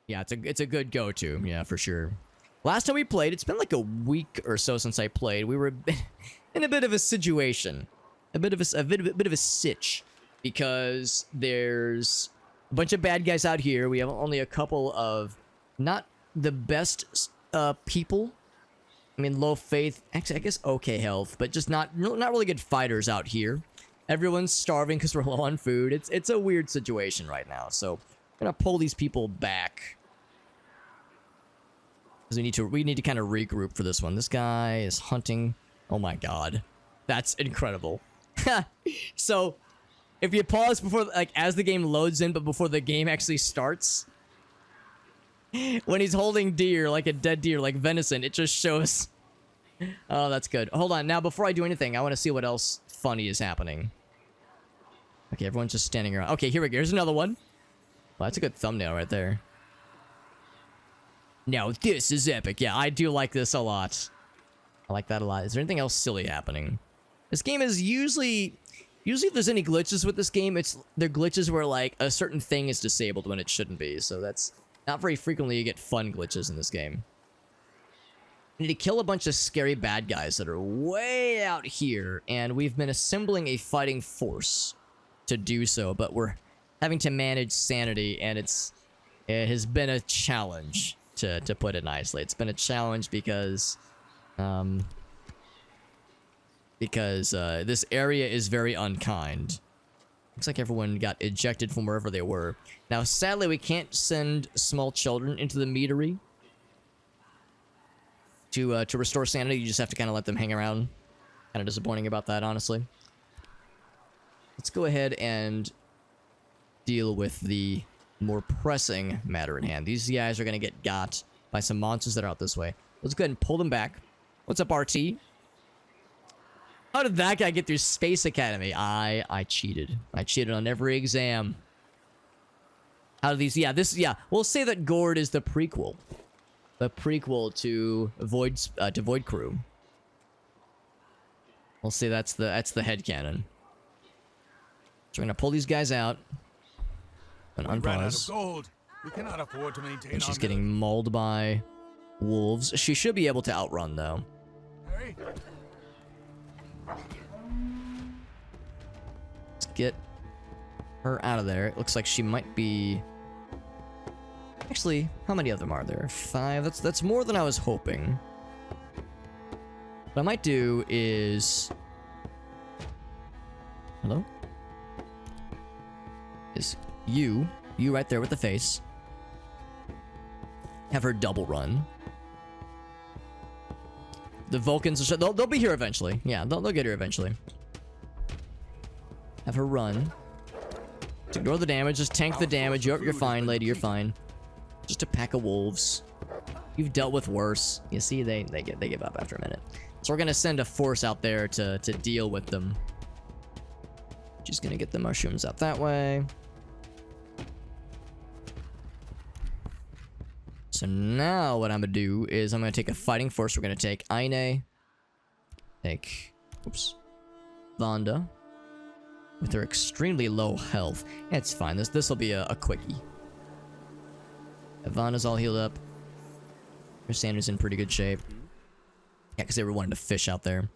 Yeah, it's a good go-to. Yeah, for sure. Last time we played, it's been like a week or so since I played. We were in a bit of a situation, a bit of a sitch, because there's a bunch of bad guys out here. We have only a couple of not the best people. I mean, low faith. Actually, I guess okay health, but just not really good fighters out here. Everyone's starving because we're low on food. It's a weird situation right now. So I'm gonna pull these people back. Because we need to kind of regroup for this one. This guy is hunting. Oh my god. That's incredible. So, if you pause before, like, as the game loads in, but before the game actually starts, when he's holding deer, like a dead deer, like venison, it just shows. Oh, that's good. Hold on. Now, before I do anything, I want to see what else funny is happening. Okay, everyone's just standing around. Okay, here we go. Here's another one. Well, that's a good thumbnail right there. Now, this is epic. Yeah, I do like this a lot. I like that a lot. Is there anything else silly happening? This game is usually if there's any glitches with this game, they're glitches where, like, a certain thing is disabled when it shouldn't be. So that's not very frequently you get fun glitches in this game. We need to kill a bunch of scary bad guys that are way out here, and we've been assembling a fighting force to do so, but we're having to manage sanity, and it has been a challenge. To put it nicely, it's been a challenge because this area is very unkind. Looks like everyone got ejected from wherever they were. Now, sadly, we can't send small children into the meadery to restore sanity. You just have to kind of let them hang around. Kind of disappointing about that, honestly. Let's go ahead and deal with the more pressing matter at hand. These guys are going to get got by some monsters that are out this way. Let's go ahead and pull them back. What's up, RT? How did that guy get through Space Academy? I cheated. I cheated on every exam. How do these... Yeah, we'll say that Gord is the prequel. The prequel to Void Crew. We'll say that's the headcanon. So we're going to pull these guys out. And unpause. We cannot afford to maintain. And she's getting mauled by wolves. She should be able to outrun, though. Hey. Let's get her out of there. It looks like she might be... Actually, how many of them are there? 5? That's more than I was hoping. What I might do is... Hello? Is you right there with the face. Have her double run. The Vulcans, they'll be here eventually. Yeah, they'll get here eventually. Have her run. Just ignore the damage, just tank the damage. You're fine, lady, you're fine. Just a pack of wolves. You've dealt with worse. You see, they give up after a minute. So we're gonna send a force out there to deal with them. She's gonna get the mushrooms out that way. So now what I'm gonna do is I'm gonna take a fighting force. We're gonna take Aine, take, oops, Vonda, with her extremely low health. Yeah, it's fine. This will be a quickie. Vonda's all healed up. Her Sandra's in pretty good shape. Yeah, because they were wanting to fish out there.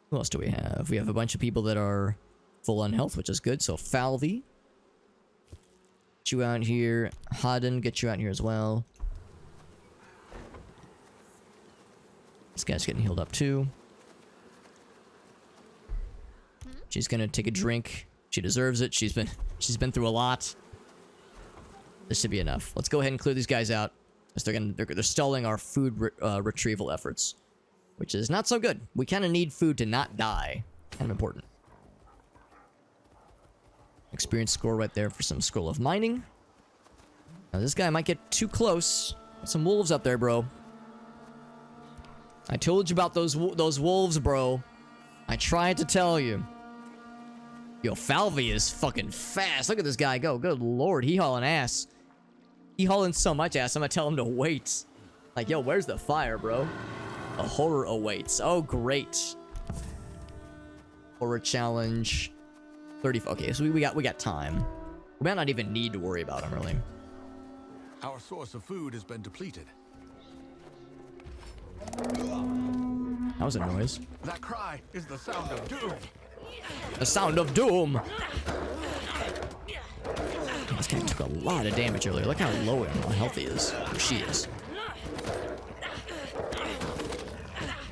Who else do we have? We have a bunch of people that are full on health, which is good. So Falvey. Get you out here. Haden, get you out here as well. This guy's getting healed up too. She's gonna take a drink. She deserves it. She's been through a lot. This should be enough. Let's go ahead and clear these guys out. They're stalling our food retrieval efforts, which is not so good. We kind of need food to not die. Kind of important. Experience score right there for some Scroll of Mining. Now this guy might get too close. Got some wolves up there, bro. I told you about those wolves, bro. I tried to tell you. Yo, Falvey is fucking fast. Look at this guy go. Good lord, he hauling ass. He hauling so much ass, I'm gonna tell him to wait. Like, yo, where's the fire, bro? A horror awaits. Oh, great. Horror challenge. 30. Okay, so we got time. We might not even need to worry about him, really. Our source of food has been depleted. That was a noise. That cry is the sound of doom. The sound of doom. This guy took a lot of damage earlier. Look how low and unhealthy he is. Or she is.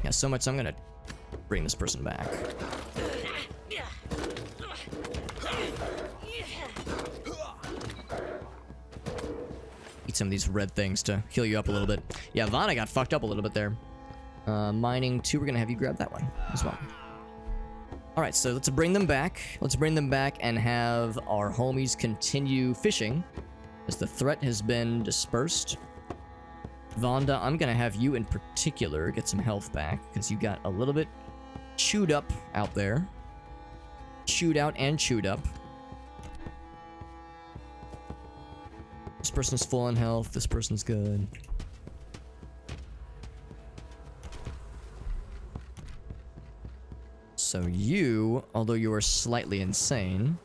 Yeah, so much I'm gonna bring this person back. Eat some of these red things to heal you up a little bit. Yeah, Vanna got fucked up a little bit there. Mining 2, we're gonna have you grab that one as well. Alright, so let's bring them back. Let's bring them back and have our homies continue fishing as the threat has been dispersed. Vonda, I'm gonna have you in particular get some health back because you got a little bit chewed up out there. Chewed out and chewed up. This person's full on health. This person's good. So you, although you are slightly insane...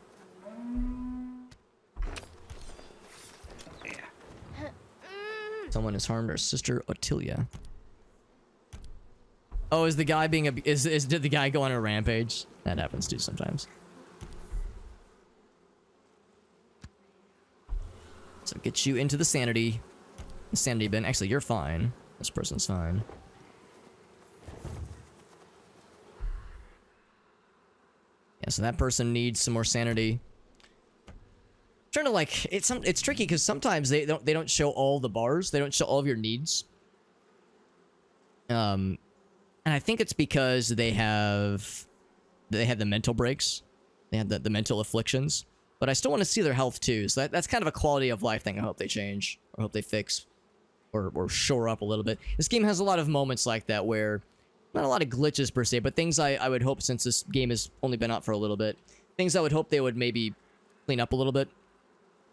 Someone has harmed our sister Ottilia. Oh, is the guy being did the guy go on a rampage? That happens too sometimes. So get you into the sanity bin. Actually, you're fine. This person's fine. Yeah, so that person needs some more sanity. Trying to like it's tricky because sometimes they don't show all the bars. They don't show all of your needs. And I think it's because they had the mental breaks. They had the mental afflictions. But I still want to see their health too. So that's kind of a quality of life thing I hope they change. Or hope they fix. Or shore up a little bit. This game has a lot of moments like that where not a lot of glitches per se, but things I would hope, since this game has only been out for a little bit, things I would hope they would maybe clean up a little bit.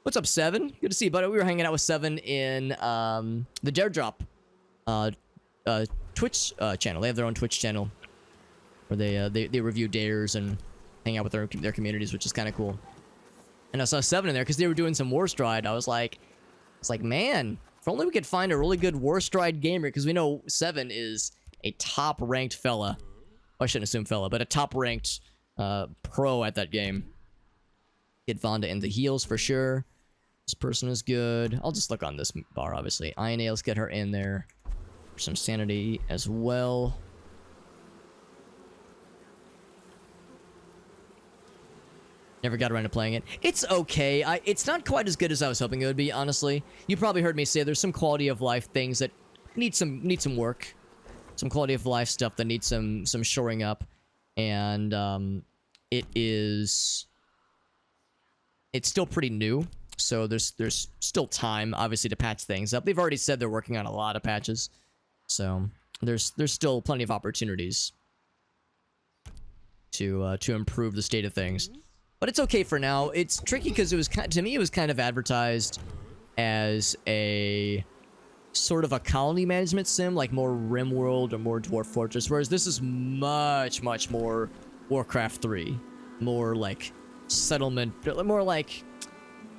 What's up, Seven? Good to see you, buddy. We were hanging out with Seven in the Dare Drop Twitch channel. They have their own Twitch channel where they review dares and hang out with their communities, which is kind of cool. And I saw Seven in there because they were doing some War Stride. I was like, man, if only we could find a really good War Stride gamer, because we know Seven is a top-ranked fella. Well, I shouldn't assume fella, but a top-ranked pro at that game. Get Vonda in the heals for sure. This person is good. I'll just look on this bar, obviously. Ione, let's get her in there. For some sanity as well. Never got around to playing it. It's okay. It's not quite as good as I was hoping it would be, honestly. You probably heard me say there's some quality of life things that need some work. Some quality of life stuff that needs some shoring up. And it's still pretty new. So there's still time, obviously, to patch things up. They've already said they're working on a lot of patches. So there's still plenty of opportunities to improve the state of things. But it's okay for now. It's tricky because to me it was kind of advertised as a sort of a colony management sim, like more RimWorld or more Dwarf Fortress, whereas this is much more Warcraft 3, more like settlement, more like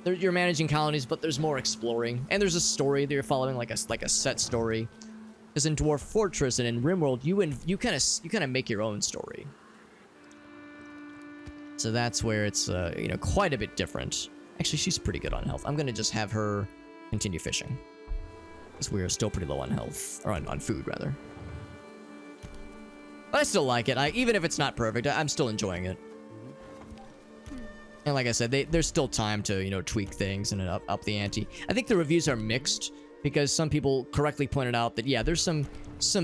you're managing colonies, but there's more exploring, and there's a story that you're following, like a set story. Because in Dwarf Fortress and in RimWorld, you kind of make your own story. So that's where it's quite a bit different. Actually, she's pretty good on health. I'm gonna just have her continue fishing, because we're still pretty low on health, or on food rather. But I still like it. Even if it's not perfect, I'm still enjoying it. And like I said, there's still time to tweak things and up the ante. I think the reviews are mixed because some people correctly pointed out that there's some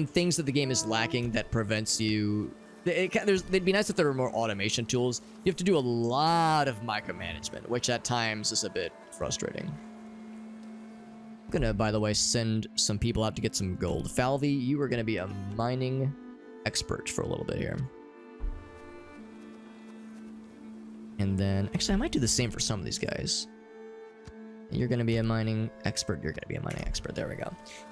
things that the game is lacking that prevents you. It'd be nice if there were more automation tools. You have to do a lot of micromanagement, which at times is a bit frustrating. I'm gonna, by the way, send some people out to get some gold. Falvey, you are gonna be a mining expert for a little bit here. And then, actually, I might do the same for some of these guys. You're gonna be a mining expert. You're gonna be a mining expert. There we go.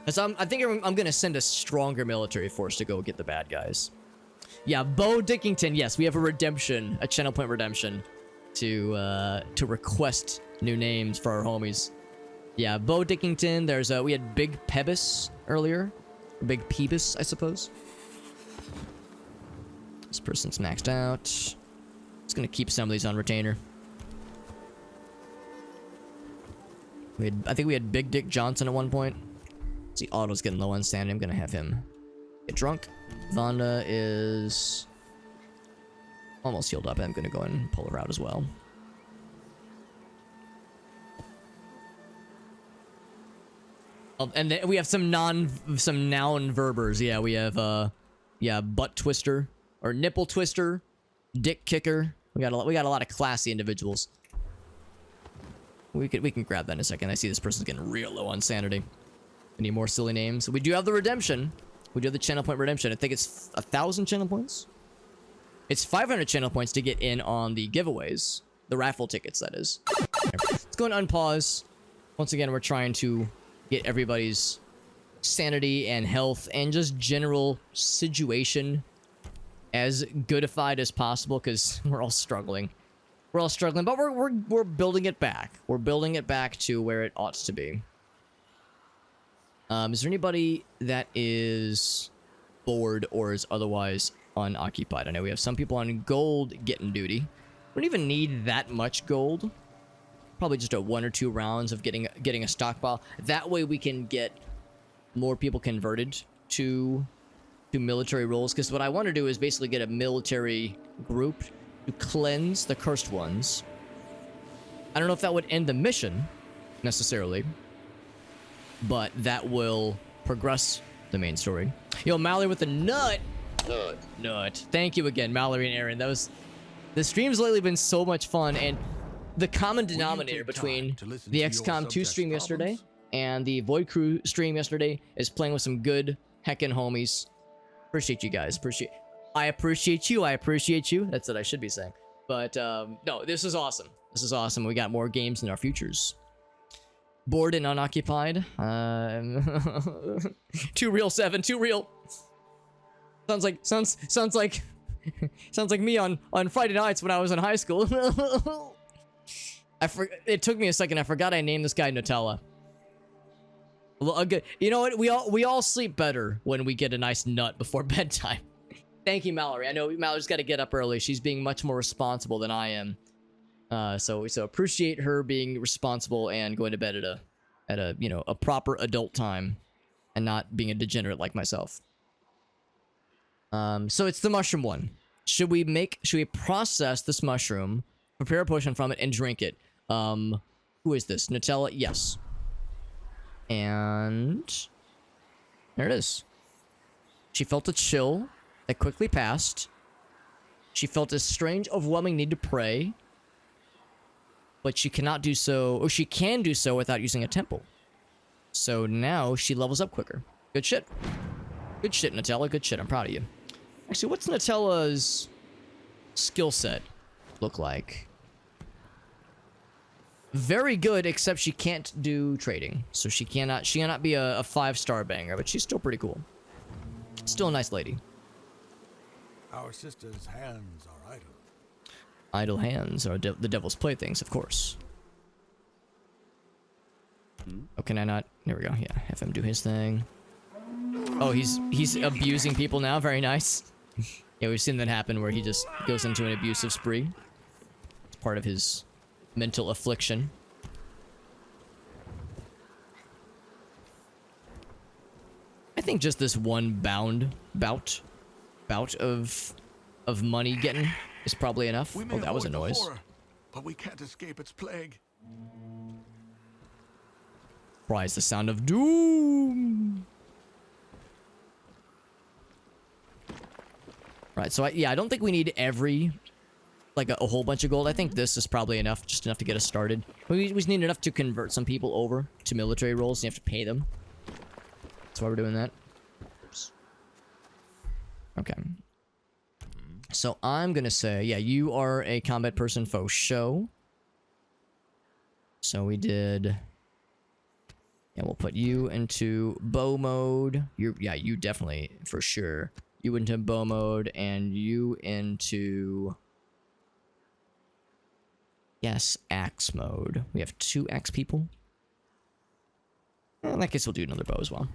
So I think I'm gonna send a stronger military force to go get the bad guys. Yeah, Bo Dickington. Yes, we have a redemption, a channel point redemption, to request new names for our homies. Yeah, Bo Dickington. There's we had Big Pebis earlier. Or Big Peebus, I suppose. This person's maxed out. Just gonna keep some of these on retainer. I think we had Big Dick Johnson at one point. See, Otto's getting low on sanity. I'm gonna have him get drunk. Vonda is almost healed up. I'm gonna go and pull her out as well. And then we have some noun verbers. Yeah, we have yeah, butt twister or nipple twister, dick kicker. We got a lot of classy individuals. We can grab that in a second. I see this person's getting real low on sanity. We need more silly names. We do have the redemption. We do have the channel point redemption. I think it's 1,000 channel points. It's 500 channel points to get in on the giveaways, the raffle tickets. That is. Let's go and unpause. Once again, we're trying to get everybody's sanity and health and just general situation as goodified as possible, because we're all struggling. We're all struggling, but we're building it back. We're building it back to where it ought to be. Is there anybody that is bored or is otherwise unoccupied? I know we have some people on gold getting duty. We don't even need that much gold. Probably just a 1 or 2 rounds of getting a stockpile. That way we can get more people converted to military roles. Because what I want to do is basically get a military group to cleanse the cursed ones. I don't know if that would end the mission necessarily, but that will progress the main story. Yo, Mallory with the nut. Nut. Thank you again, Mallory and Aaron. The stream's lately been so much fun, and the common denominator between the XCOM 2 stream yesterday and the Void Crew stream yesterday is playing with some good heckin' homies. Appreciate you guys. I appreciate you. I appreciate you. That's what I should be saying. But no, this is awesome. This is awesome. We got more games in our futures. Bored and unoccupied. 2 real 7. 2 real. Sounds like me on Friday nights when I was in high school. It took me a second. I forgot I named this guy Nutella. You know what? We all sleep better when we get a nice nut before bedtime. Thank you, Mallory. I know Mallory's got to get up early. She's being much more responsible than I am. So appreciate her being responsible and going to bed at a you know, a proper adult time and not being a degenerate like myself. So it's the mushroom one. Should we process this mushroom, prepare a potion from it, and drink it? Who is this? Nutella? Yes. And there it is. She felt a chill that quickly passed. She felt a strange, overwhelming need to pray, but she cannot do so, or she can do so without using a temple. So now she levels up quicker. Good shit. Good shit, Nutella. Good shit. I'm proud of you. Actually, what's Nutella's skill set look like? Very good, except she can't do trading. So she cannot be a 5-star banger, but she's still pretty cool. Still a nice lady. Our sister's hands are idle. Idle hands are the devil's playthings, of course. Oh, can I not? There we go. Yeah, have him do his thing. Oh, he's abusing people now. Very nice. Yeah, we've seen that happen where he just goes into an abusive spree. It's part of his mental affliction. I think just this one bout of money getting is probably enough. Oh, that was a noise. Horror, but we can't escape its plague. Rise the sound of doom. Right, so I don't think we need like a whole bunch of gold. I think this is probably enough, just enough to get us started. We just need enough to convert some people over to military roles, and you have to pay them. That's why we're doing that. Oops. Okay. So I'm gonna say, yeah, you are a combat person faux show. So we did. Yeah, we'll put you into bow mode. You definitely, for sure. You into bow mode, and you into... Yes, axe mode. We have 2 axe people. Well, in that case, we'll do another bow as well.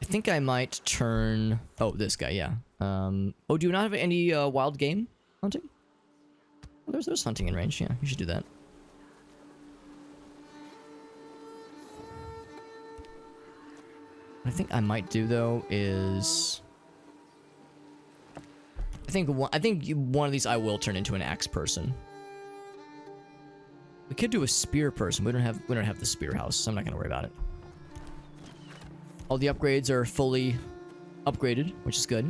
I think I might turn... Oh, this guy, yeah. Oh, do you not have any wild game hunting? Oh, there's hunting in range, yeah. You should do that. What I think I might do, though, is... I think one of these I will turn into an axe person. We could do a spear person. We don't have the spear house, so I'm not gonna worry about it. All the upgrades are fully upgraded, which is good.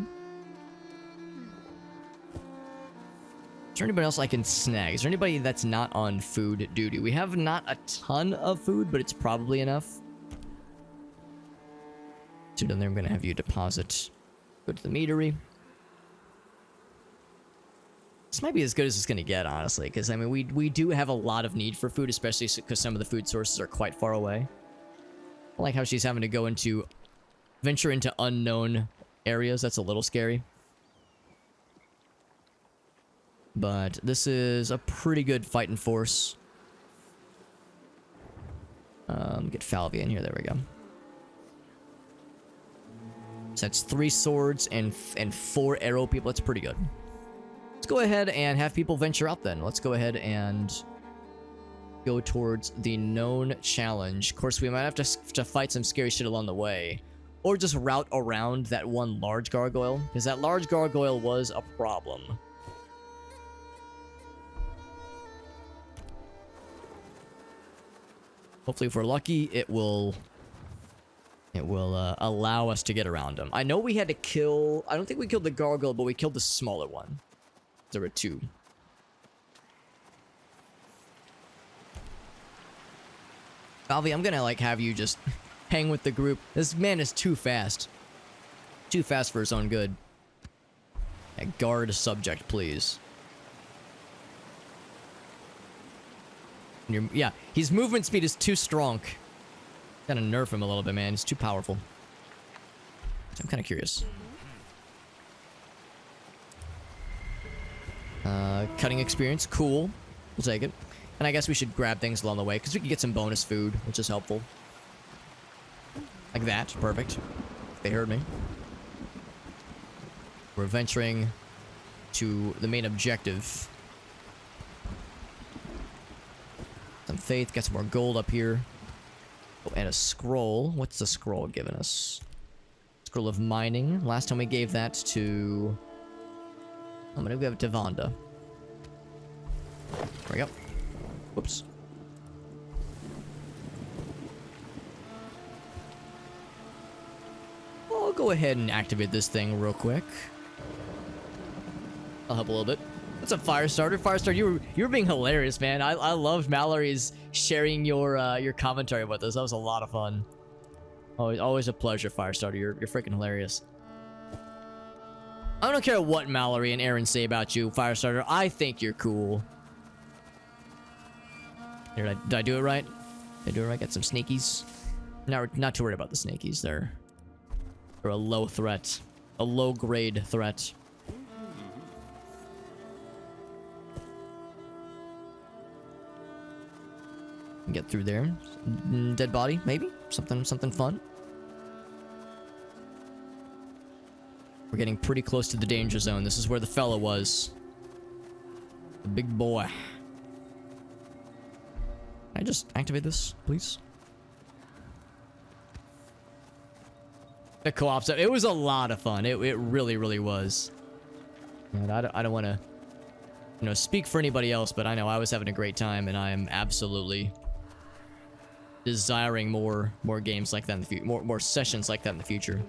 Is there anybody else I can snag? Is there anybody that's not on food duty? We have not a ton of food, but it's probably enough. So down there, I'm gonna have you deposit. Go to the meadery. This might be as good as it's gonna get, honestly, because I mean, we do have a lot of need for food, especially because some of the food sources are quite far away. I like how she's having to venture into unknown areas. That's a little scary. But this is a pretty good fighting force. Get Falvia in here. There we go. So that's 3 swords and 4 arrow people. That's pretty good. Let's go ahead and have people venture out then. Let's go ahead and go towards the known challenge. Of course, we might have to fight some scary shit along the way. Or just route around that one large gargoyle. Because that large gargoyle was a problem. Hopefully, if we're lucky, it will allow us to get around him. I know we had to kill... I don't think we killed the gargoyle, but we killed the smaller one. There were 2. Alvi, I'm gonna, like, have you just hang with the group. This man is too fast. Too fast for his own good. Yeah, guard subject, please. Yeah, his movement speed is too strong. Gotta nerf him a little bit, man. He's too powerful. So I'm kind of curious. Cutting experience, cool. We'll take it. And I guess we should grab things along the way, because we can get some bonus food, which is helpful. Like that, perfect. They heard me. We're venturing to the main objective. Some faith, get some more gold up here. Oh, and a scroll. What's the scroll giving us? Scroll of mining. Last time we gave that to... I'm gonna give it to Vonda. There we go. Whoops. I'll go ahead and activate this thing real quick. I'll help a little bit. What's up, Firestarter? Firestarter, you were being hilarious, man. I loved Mallory's sharing your commentary with us. That was a lot of fun. Always a pleasure, Firestarter. You're freaking hilarious. I don't care what Mallory and Aaron say about you, Firestarter. I think you're cool. Here, did I do it right? Did I do it right? Got some sneakies. Not too worried about the sneakies. They're a low threat. A low grade threat. Get through there. Dead body, maybe? Something fun. We're getting pretty close to the danger zone. This is where the fella was. The big boy. Can I just activate this, please? The co-op stuff. It was a lot of fun. It really, really was. And I don't want to, speak for anybody else, but I know I was having a great time, and I am absolutely desiring more games like that in the future, more sessions like that in the future.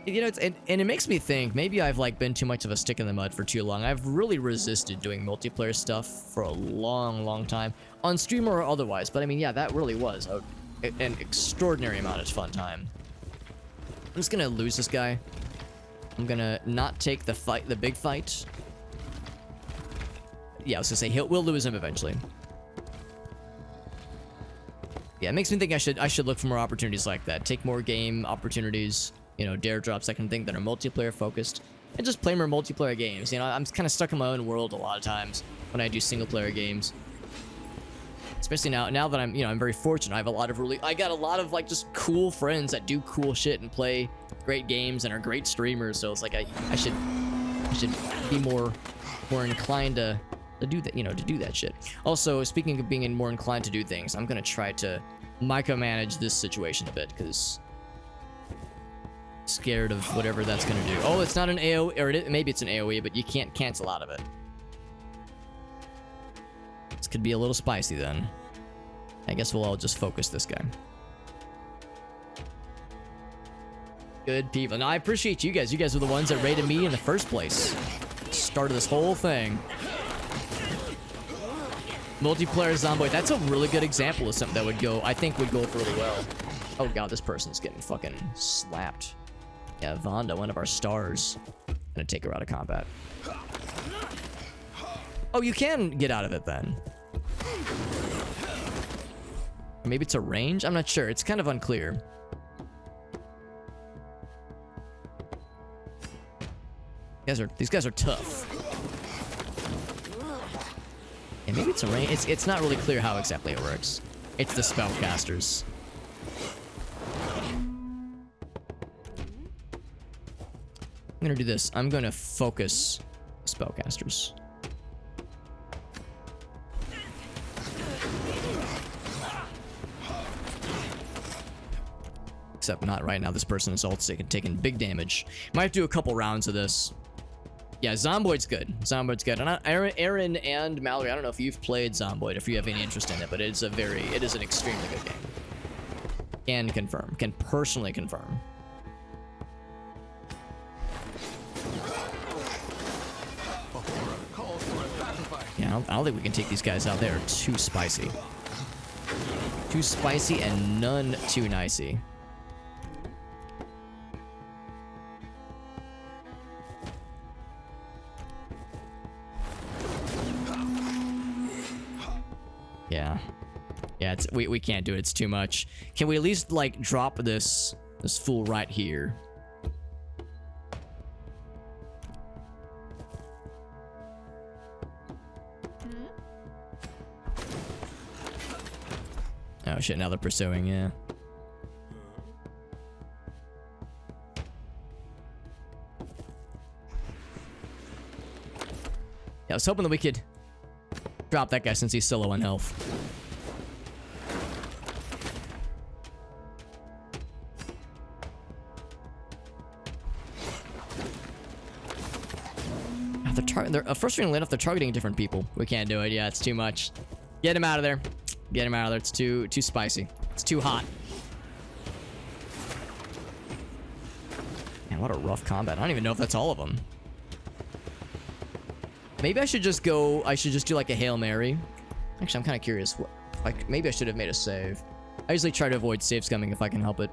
And it makes me think maybe I've been too much of a stick in the mud for too long. I've really resisted doing multiplayer stuff for a long time, on stream or otherwise. But I mean, yeah, that really was an extraordinary amount of fun time. I'm just gonna lose this guy. I'm gonna not take the big fight. Yeah, I was gonna say we'll lose him eventually. Yeah, it makes me think I should look for more opportunities like that. Take more game opportunities, dare drops, that kind of thing, that are multiplayer focused. and just play more multiplayer games. You know, I'm kind of stuck in my own world a lot of times when I do single player games. Especially now that I'm, you know, I'm very fortunate. I got a lot of like just cool friends that do cool shit and play great games and are great streamers. So it's like I should be more inclined to do that, you know, to do that shit. Also, speaking of being more inclined to do things, I'm gonna try to micromanage this situation a bit because scared of whatever that's gonna do. Oh, it's not an AoE, or maybe it's an AoE, but you can't cancel out of it. This could be a little spicy then. I guess we'll all just focus this guy. Good people. Now, I appreciate you guys. You guys are the ones that rated me in the first place. Started this whole thing. Multiplayer Zomboid. That's a really good example of something that would go, I think would go really well. Oh god, this person's getting fucking slapped. Yeah, Vonda, one of our stars. Gonna take her out of combat. Oh, you can get out of it then. Maybe it's a range? I'm not sure. It's kind of unclear. These guys are tough. And maybe it's a range. It's not really clear how exactly it works. It's the spellcasters. I'm gonna do this. I'm gonna focus the spellcasters. Except not right now. This person is all taking big damage. Might have to do a couple rounds of this. Yeah, Zomboid's good. Zomboid's good. And Aaron and Mallory, I don't know if you've played Zomboid, if you have any interest in it, but it is an extremely good game. Can confirm. Can personally confirm. Yeah, I don't think we can take these guys out. They're too spicy. Too spicy and none too nicey. Yeah, we can't do it. It's too much. Can we at least like drop this fool right here? Oh shit, now they're pursuing, yeah. Yeah, I was hoping that we could drop that guy since he's still low on health. They're frustratingly enough, they're targeting different people. We can't do it. Yeah, it's too much. Get him out of there. Get him out of there. It's too spicy. It's too hot. Man, what a rough combat. I don't even know if that's all of them. Maybe I should just go. I should just do like a Hail Mary. Actually, I'm kind of curious. Like, maybe I should have made a save. I usually try to avoid save scumming if I can help it.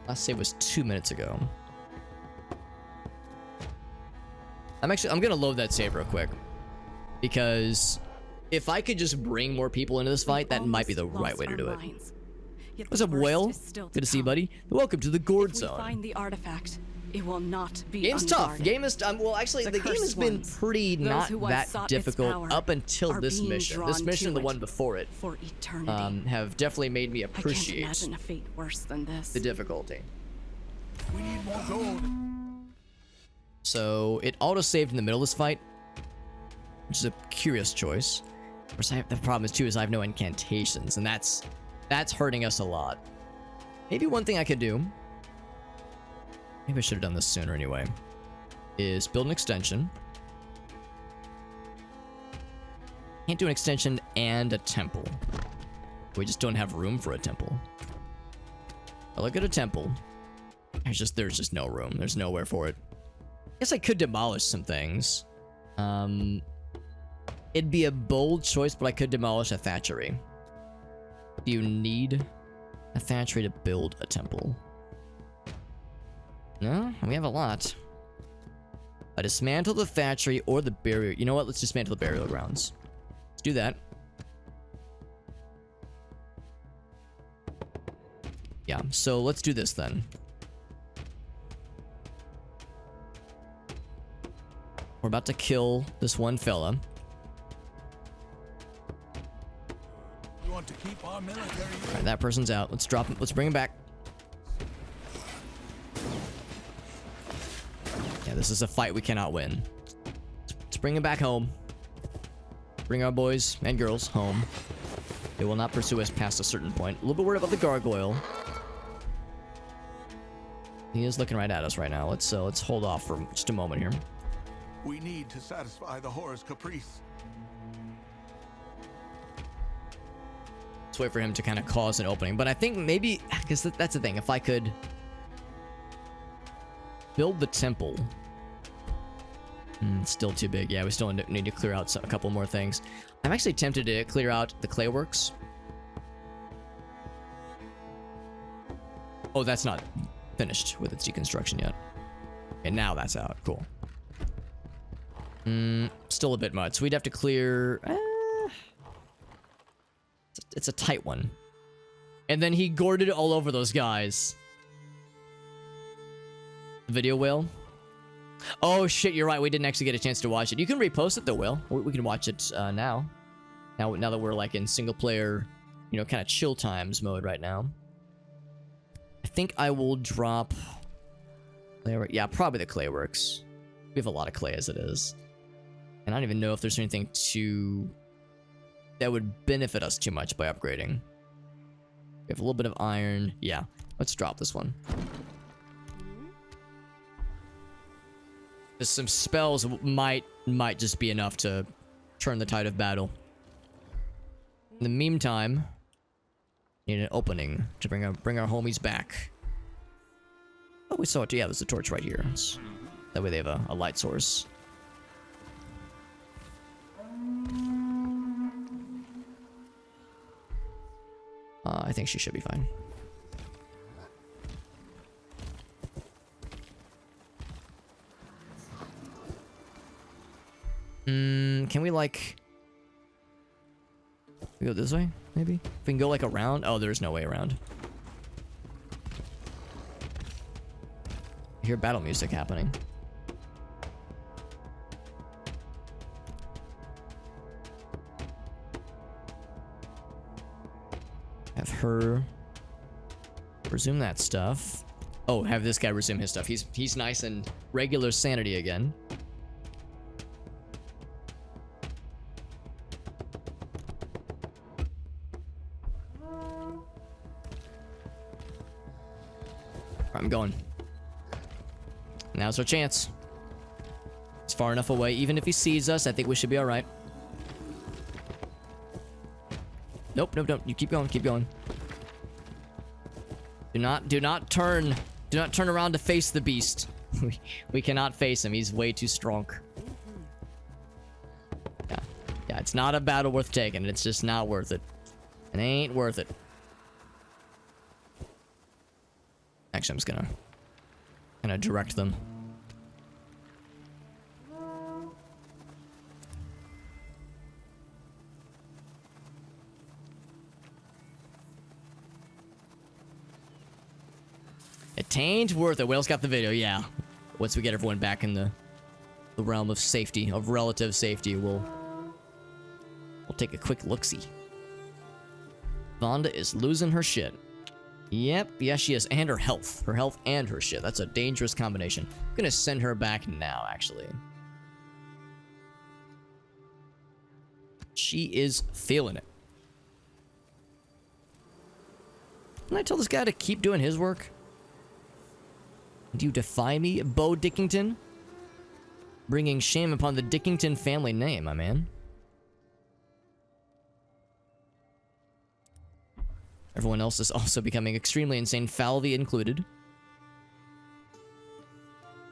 Last save was 2 minutes ago. I'm gonna load that save real quick, because if I could just bring more people into this fight, that might be the right way to do it. What's up, Whale? Good to see you, buddy. Welcome to the Gord Zone. Find the artifact. It will not be Game's tough. Game is well, actually, the game has been pretty not that difficult up until this mission. This mission and the one before it for eternity. Have definitely made me appreciate I can't imagine a fate worse than this. the difficulty. We need more gold. So it auto-saved in the middle of this fight, which is a curious choice. Of course, the problem is too is I have no incantations, and that's hurting us a lot. Maybe one thing I could do, maybe I should have done this sooner anyway, is build an extension. Can't do an extension and a temple. We just don't have room for a temple. I look at a temple. There's just no room. There's nowhere for it. I guess I could demolish some things. It'd be a bold choice, but I could demolish a thatchery. Do you need a thatchery to build a temple? No, we have a lot. I dismantle the thatchery or the burial. You know what? Let's dismantle the burial grounds. Let's do that. Yeah, so let's do this then. We're about to kill this one fella. We want to keep our military. All right, that person's out. Let's drop him. Let's bring him back. Yeah, this is a fight we cannot win. Let's bring him back home. Bring our boys and girls home. They will not pursue us past a certain point. A little bit worried about the gargoyle. He is looking right at us right now. Let's hold off for just a moment here. We need to satisfy the horror's caprice. Let's wait for him to kind of cause an opening. But I think maybe, because that's the thing, if I could build the temple. It's still too big. Yeah, we still need to clear out a couple more things. I'm actually tempted to clear out the clay works. Oh, that's not finished with its deconstruction yet. And now that's out. Cool. Still a bit much. So we'd have to clear... it's a tight one. And then he gourded all over those guys. Video whale. Oh shit, you're right. We didn't actually get a chance to watch it. You can repost it though, Will. We can watch it now. Now that we're like in single player, you know, kind of chill times mode right now. I think I will drop... Yeah, probably the clay works. We have a lot of clay as it is. And I don't even know if there's anything that would benefit us too much by upgrading. We have a little bit of iron. Yeah, let's drop this one. Just some spells might just be enough to turn the tide of battle. In the meantime, need an opening to bring our homies back. Oh, we saw it. Yeah, there's a torch right here. That way they have a light source. I think she should be fine. Can we like... We go this way, maybe? If we can go like around? Oh, there's no way around. I hear battle music happening. Have her resume that stuff. Oh, have this guy resume his stuff. He's nice and regular sanity again. I'm going. Now's our chance. He's far enough away. Even if he sees us, I think we should be alright. Nope, nope, nope. You keep going, keep going. Do not turn around to face the beast. We cannot face him. He's way too strong. Yeah, it's not a battle worth taking. It's just not worth it. It ain't worth it. Actually, I'm just gonna direct them. It ain't worth it. Whale's got the video, yeah. Once we get everyone back in the realm of safety, of relative safety, we'll take a quick look-see. Vonda is losing her shit. Yep, yes she is, and her health. Her health and her shit. That's a dangerous combination. I'm gonna send her back now, actually. She is feeling it. Didn't I tell this guy to keep doing his work? Do you defy me, Bo Dickington? Bringing shame upon the Dickington family name, my man. Everyone else is also becoming extremely insane, Falvey included.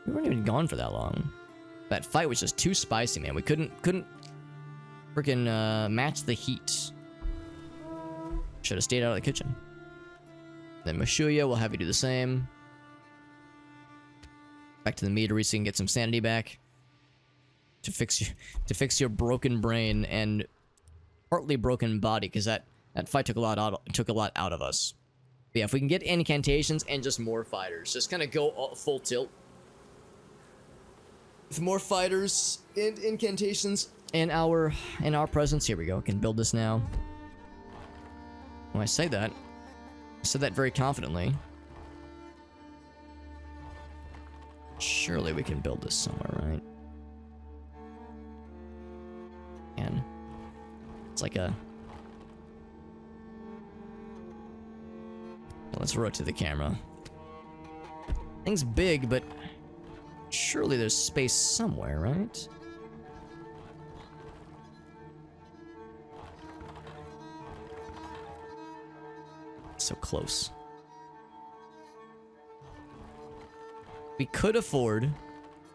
We weren't even gone for that long. That fight was just too spicy, man. We couldn't freaking match the heat. Should have stayed out of the kitchen. Then Mashuya will have you do the same. Back to the meadery so you can get some sanity back. To fix your broken brain and partly broken body, because that fight took a lot out of us. But yeah, if we can get incantations and just more fighters, just kind of go full tilt. With more fighters and incantations in our presence. Here we go. Can build this now. When I say that, I said that very confidently. Surely we can build this somewhere, right? And it's like a... Let's rotate the camera. Thing's big, but surely there's space somewhere, right? So close. We could afford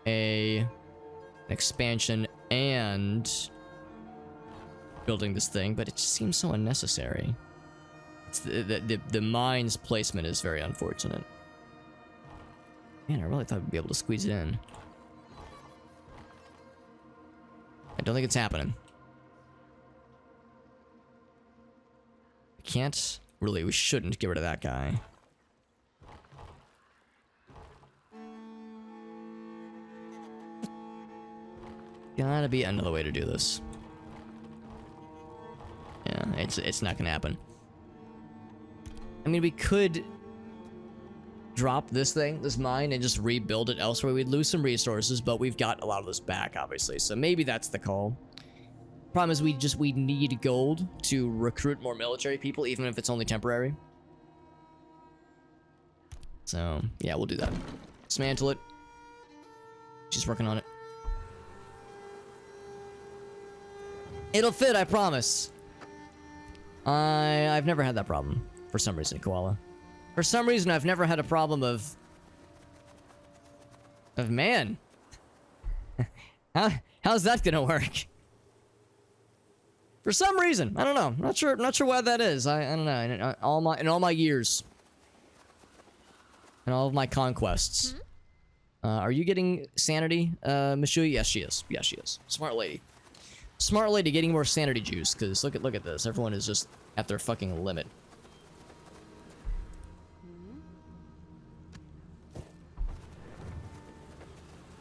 an expansion and building this thing, but it just seems so unnecessary. It's the mine's placement is very unfortunate. Man, I really thought we'd be able to squeeze it in. I don't think it's happening. We can't... Really, we shouldn't get rid of that guy. Gotta be another way to do this. Yeah, it's not gonna happen. I mean, we could drop this thing, this mine, and just rebuild it elsewhere. We'd lose some resources, but we've got a lot of this back, obviously. So maybe that's the call. Problem is, we need gold to recruit more military people, even if it's only temporary. So, yeah, we'll do that. Dismantle it. She's working on it. It'll fit, I promise. I've never had that problem. For some reason, Koala. For some reason, I've never had a problem of man. How's that gonna work? For some reason, I don't know. Not sure why that is. I don't know. In all my years, and all of my conquests. Are you getting sanity, Monsieur? Yes, she is. Yes, she is. Smart lady. Smart lady getting more sanity juice. Cause look at this. Everyone is just at their fucking limit.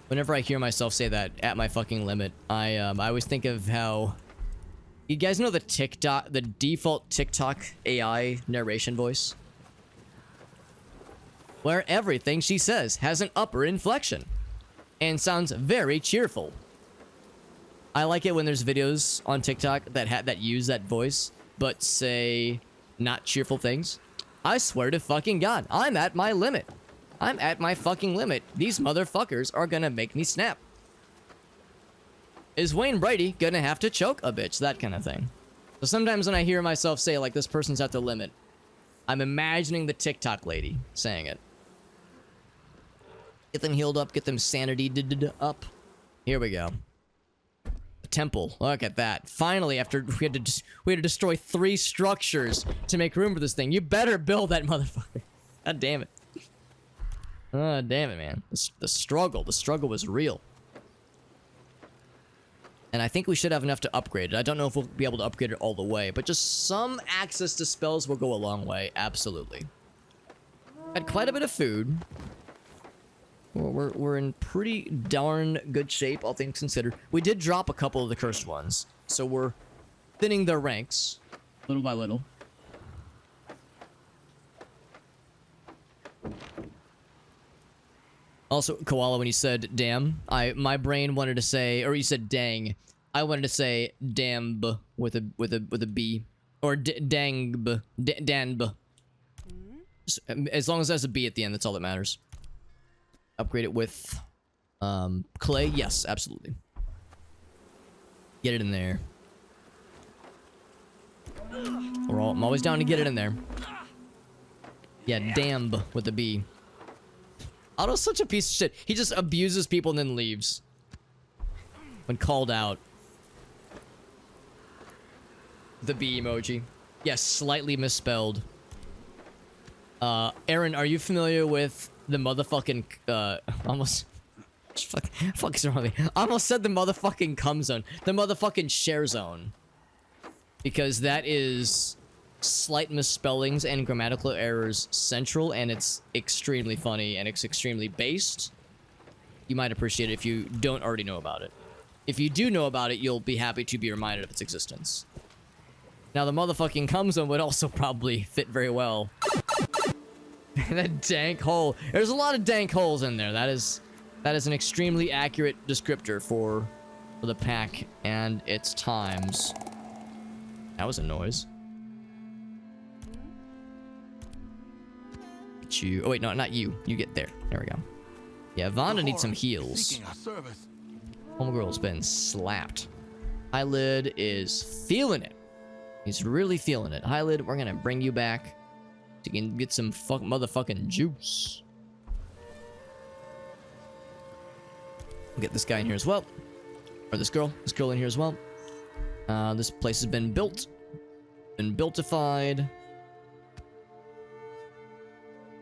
Whenever I hear myself say that, at my fucking limit, I always think of how... You guys know the default TikTok AI narration voice? Where everything she says has an upper inflection and sounds very cheerful. I like it when there's videos on TikTok that use that voice, but say not cheerful things. I swear to fucking God, I'm at my limit. I'm at my fucking limit. These motherfuckers are gonna make me snap. Is Wayne Brady gonna have to choke a bitch? That kind of thing. So sometimes when I hear myself say, like, this person's at the limit, I'm imagining the TikTok lady saying it. Get them healed up, get them sanity up. Here we go. The temple. Look at that. Finally, after we had to destroy 3 structures to make room for this thing. You better build that motherfucker. God damn it. Oh, damn it, man. The struggle was real. And I think we should have enough to upgrade it. I don't know if we'll be able to upgrade it all the way, but just some access to spells will go a long way. Absolutely. Had quite a bit of food. We're in pretty darn good shape, all things considered. We did drop a couple of the cursed ones, so we're thinning their ranks little by little. Also, Koala, when you said damn, my brain wanted to say, or you said dang, I wanted to say damb with a B, or dangb, danb. As long as there's a B at the end, that's all that matters. Upgrade it with clay, yes, absolutely. Get it in there. I'm always down to get it in there. Yeah, damb with a B. Otto's such a piece of shit. He just abuses people and then leaves. When called out. The B emoji. Yes, slightly misspelled. Aaron, are you familiar with the motherfucking, almost... Fuck is wrong with me? I almost said the motherfucking cum zone. The motherfucking share zone. Because that is... slight misspellings and grammatical errors central, and it's extremely funny and it's extremely based. you might appreciate it if you don't already know about it. If you do know about it, you'll be happy to be reminded of its existence. Now, the motherfucking cum zone would also probably fit very well. That dank hole. There's a lot of dank holes in there. That is an extremely accurate descriptor for the pack and its times. That was a noise. Get you. Oh wait, no, not you. You get there. There we go. Yeah, Vonda needs some heals. Seeking our service. Homegirl's been slapped. Eyelid is feeling it. He's really feeling it. Eyelid, we're gonna bring you back so you can get some motherfucking juice. We'll get this guy in here as well. Or this girl in here as well. This place has been built. Been builtified.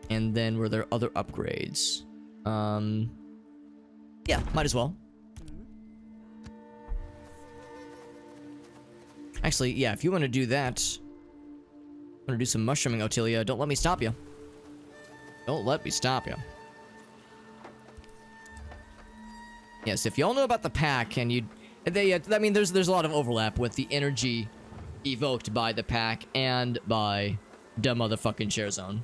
And then were there other upgrades? Yeah, might as well. Actually, yeah, if you want to do that, want to do some mushrooming, Otelia, don't let me stop you. Don't let me stop you. Yes, if y'all know about the pack and I mean, there's a lot of overlap with the energy evoked by the pack and by the motherfucking share zone.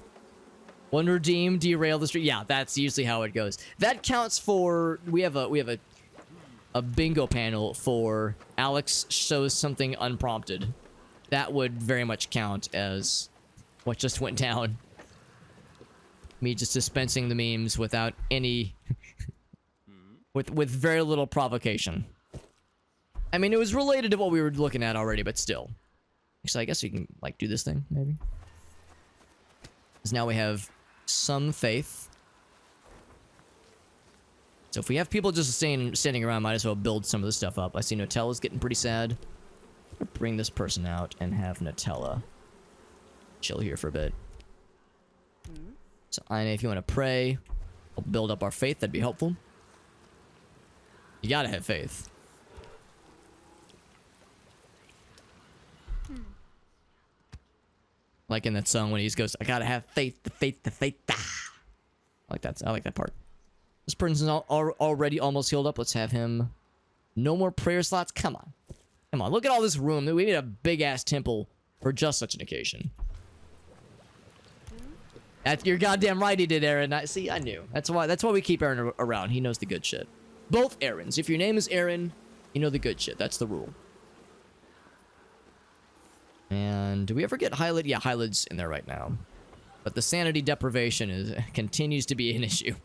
One redeem, derail the street. Yeah, that's usually how it goes. That counts for, we have a bingo panel for Alex shows something unprompted. That would very much count as what just went down. Me just dispensing the memes without any with very little provocation. I mean, it was related to what we were looking at already, but still. Actually, I guess we can like do this thing maybe. Because now we have some faith. So if we have people just standing around, might as well build some of this stuff up. I see Nutella's getting pretty sad. I'll bring this person out and have Nutella chill here for a bit. So Aine, if you want to pray, we'll build up our faith. That'd be helpful. You gotta have faith. Like in that song when he goes, I gotta have faith, the faith, the faith. Ah. I like that part. This person's already almost healed up. Let's have him. No more prayer slots. Come on. Come on. Look at all this room. We need a big-ass temple for just such an occasion. You're goddamn right he did, Aaron. See, I knew. That's why we keep Aaron around. He knows the good shit. Both Aarons. If your name is Aaron, you know the good shit. That's the rule. And do we ever get Hylid? Yeah, Hylid's in there right now. But the sanity deprivation continues to be an issue.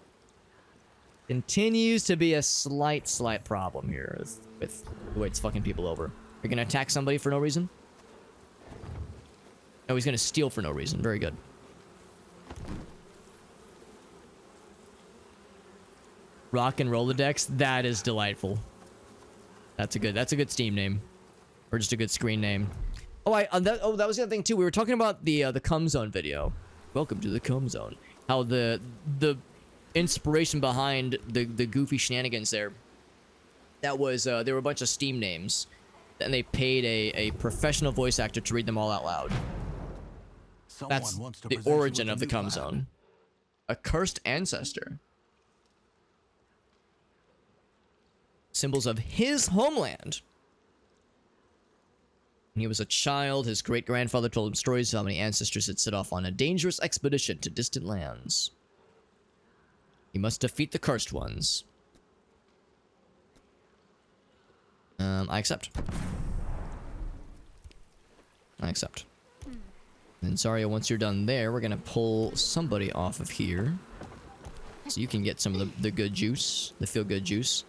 Continues to be a slight problem here with the way it's fucking people over. You're gonna attack somebody for no reason? No, he's gonna steal for no reason. Very good. Rock and Rolodex. That is delightful. That's a good Steam name, or just a good screen name. Oh, that was the other thing too. We were talking about the cum zone video. Welcome to the cum zone. How the inspiration behind the goofy shenanigans there. That was there were a bunch of Steam names, and they paid a professional voice actor to read them all out loud. That's the origin of the cum zone. A cursed ancestor. Symbols of his homeland. When he was a child, his great-grandfather told him stories of how many ancestors had set off on a dangerous expedition to distant lands. He must defeat the cursed ones. I accept. I accept. And Zarya, once you're done there, we're gonna pull somebody off of here. So you can get some of the good juice, the feel-good juice.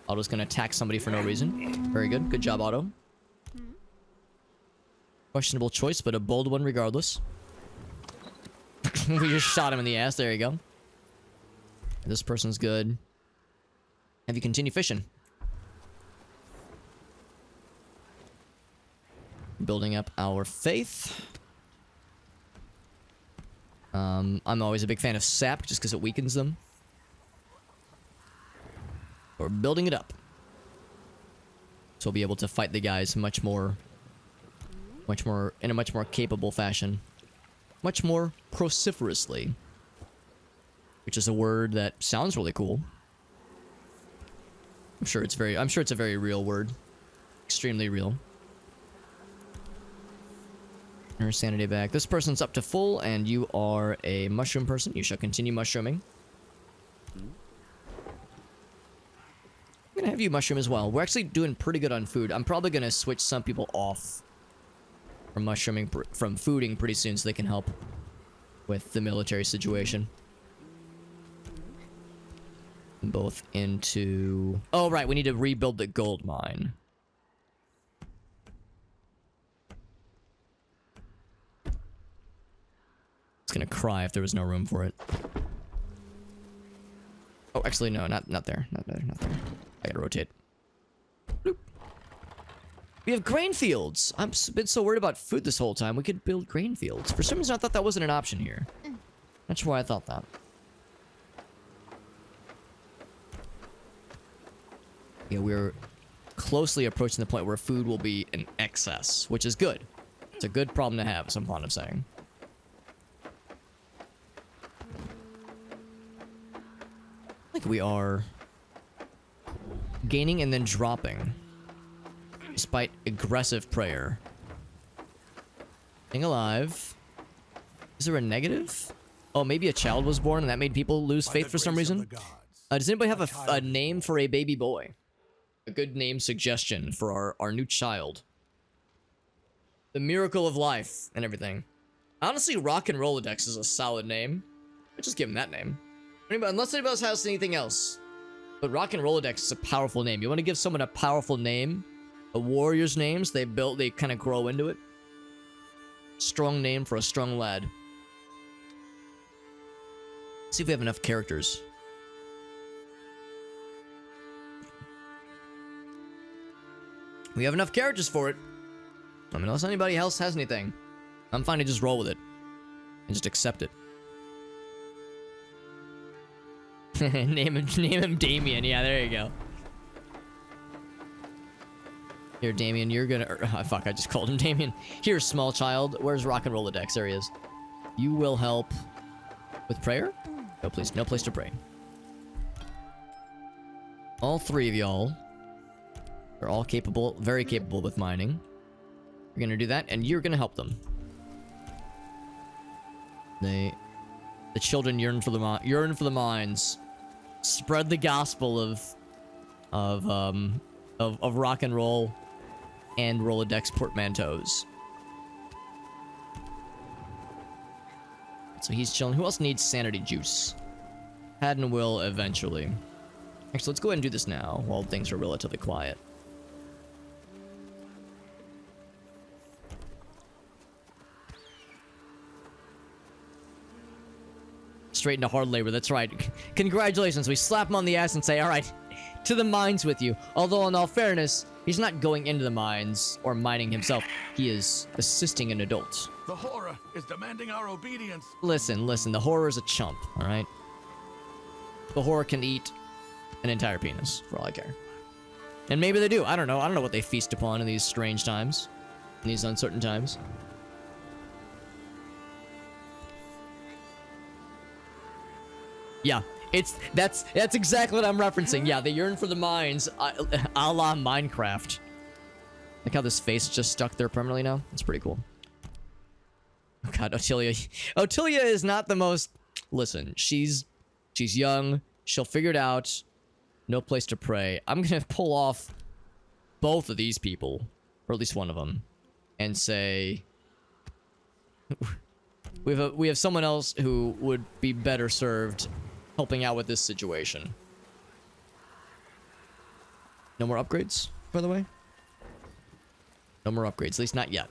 Otto's gonna attack somebody for no reason. Very good. Good job, Otto. Questionable choice, but a bold one regardless. We just shot him in the ass. There you go. This person's good. Have you continue fishing? Building up our faith. I'm always a big fan of sap just because it weakens them. We're building it up. So we'll be able to fight the guys in a much more capable fashion. Much more vociferously. Which is a word that sounds really cool. I'm sure it's a very real word. Extremely real. Her sanity back. This person's up to full, and you are a mushroom person. You shall continue mushrooming. I'm gonna have you mushroom as well. We're actually doing pretty good on food. I'm probably gonna switch some people off from mushrooming, from fooding pretty soon, so they can help with the military situation. Both into... Oh, right, we need to rebuild the gold mine. It's gonna cry if there was no room for it. Oh, actually, no, not there. Not there. I gotta rotate. Bloop. We have grain fields. I've been so worried about food this whole time. We could build grain fields. For some reason, I thought that wasn't an option here. Not sure why I thought that. Yeah, we're closely approaching the point where food will be in excess, which is good. It's a good problem to have, some fond of saying. Like we are gaining and then dropping, despite aggressive prayer. Being alive. Is there a negative? Oh, maybe a child was born and that made people lose faith for some reason? Does anybody have a name for a baby boy? A good name suggestion for our new child. The miracle of life and everything. Honestly, Rock and Rolodex is a solid name. I'll just give him that name. Unless anybody else has anything else. But Rock and Rolodex is a powerful name. You want to give someone a powerful name? A warrior's names they kind of grow into it. Strong name for a strong lad. Let's see if we have enough characters. We have enough characters for it. I mean, unless anybody else has anything. I'm fine to just roll with it. And just accept it. name him Damien. Yeah, there you go. Here, Damien, you're gonna... oh, fuck, I just called him Damien. Here, small child. Where's Rock and Rolodex? There he is. You will help with prayer? No, please. No place to pray. All three of y'all are all capable, very capable with mining. You're gonna do that, and you're gonna help them. The children yearn for the mines. Spread the gospel of rock and roll and Rolodex portmanteaus. So he's chilling. Who else needs sanity juice? Haddon will eventually. Actually, let's go ahead and do this now while things are relatively quiet. Straight into hard labor, that's right. Congratulations, we slap him on the ass and say, alright, to the mines with you. Although, in all fairness, he's not going into the mines or mining himself. He is assisting an adult. The horror is demanding our obedience. Listen, the horror is a chump, alright? The horror can eat an entire penis, for all I care. And maybe they do, I don't know what they feast upon in these strange times. In these uncertain times. Yeah, that's exactly what I'm referencing. Yeah, they yearn for the mines, a la Minecraft. Like how this face just stuck there permanently now. It's pretty cool. Oh God, Otilia is not the most. Listen, she's young. She'll figure it out. No place to pray. I'm gonna pull off both of these people, or at least one of them, and say we have someone else who would be better served helping out with this situation. No more upgrades, by the way? No more upgrades, at least not yet.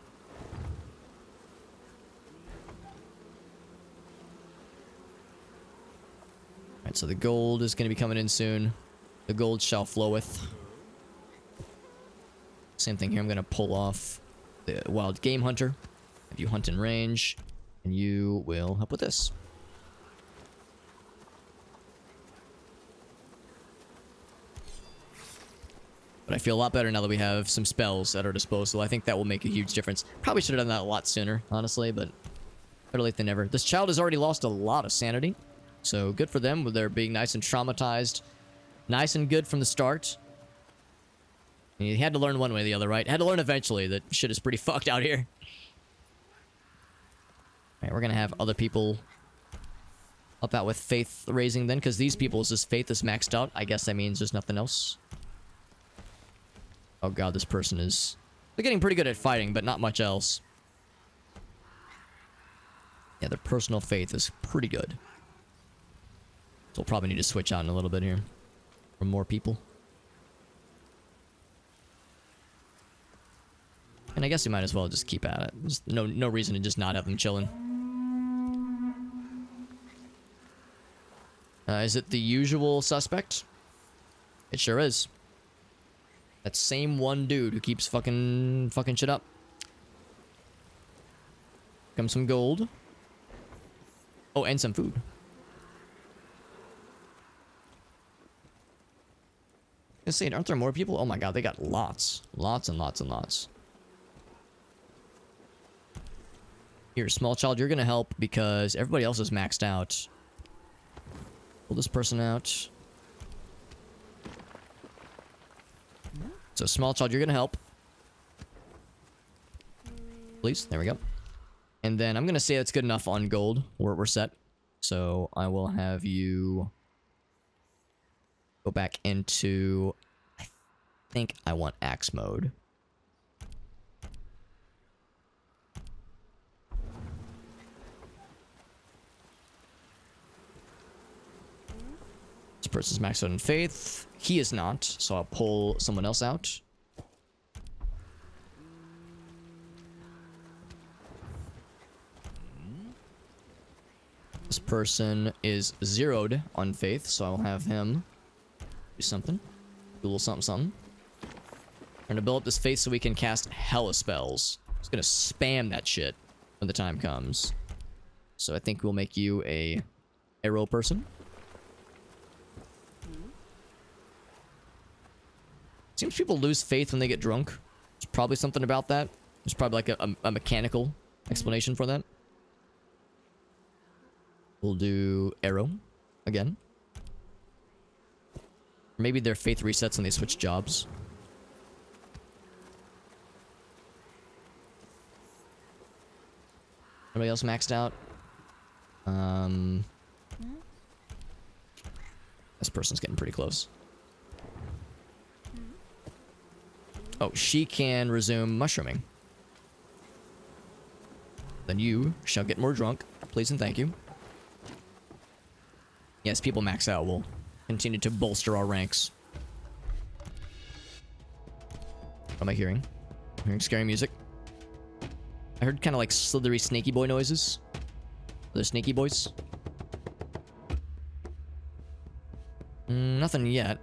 Alright, so the gold is going to be coming in soon. The gold shall floweth. Same thing here, I'm going to pull off the wild game hunter. Have you hunt in range, and you will help with this. But I feel a lot better now that we have some spells at our disposal. I think that will make a huge difference. Probably should have done that a lot sooner, honestly, but better late than never. This child has already lost a lot of sanity, so good for them with their being nice and traumatized. Nice and good from the start. You had to learn one way or the other, right? Had to learn eventually that shit is pretty fucked out here. Alright, we're gonna have other people help out with faith raising then, because these people's just faith is maxed out. I guess that means there's nothing else. Oh god, this person is... They're getting pretty good at fighting, but not much else. Yeah, their personal faith is pretty good. So we'll probably need to switch out in a little bit here. For more people. And I guess we might as well just keep at it. There's no reason to just not have them chilling. Is it the usual suspect? It sure is. That same one dude who keeps fucking shit up. Comes some gold. Oh, and some food. I was saying, aren't there more people? Oh my god, they got lots. Lots and lots and lots. Here, small child, you're gonna help because everybody else is maxed out. Pull this person out. So, small child, you're gonna help. Please, there we go. And then I'm gonna say that's good enough on gold. We're set. So, I will have you go back into... I think I want axe mode. This person's maxed out in faith. He is not, so I'll pull someone else out. This person is zeroed on faith, so I'll have him do something. Do a little something, something. We're gonna build up this faith so we can cast hella spells. Just gonna spam that shit when the time comes. So I think we'll make you a arrow person. Seems people lose faith when they get drunk. There's probably something about that. There's probably like a mechanical explanation for that. We'll do arrow again. Maybe their faith resets when they switch jobs. Anybody else maxed out? This person's getting pretty close. Oh, she can resume mushrooming. Then you shall get more drunk. Please and thank you. Yes, people max out. We'll continue to bolster our ranks. What am I hearing? I'm hearing scary music. I heard kind of like slithery snaky boy noises. Are there snaky boys? Nothing yet.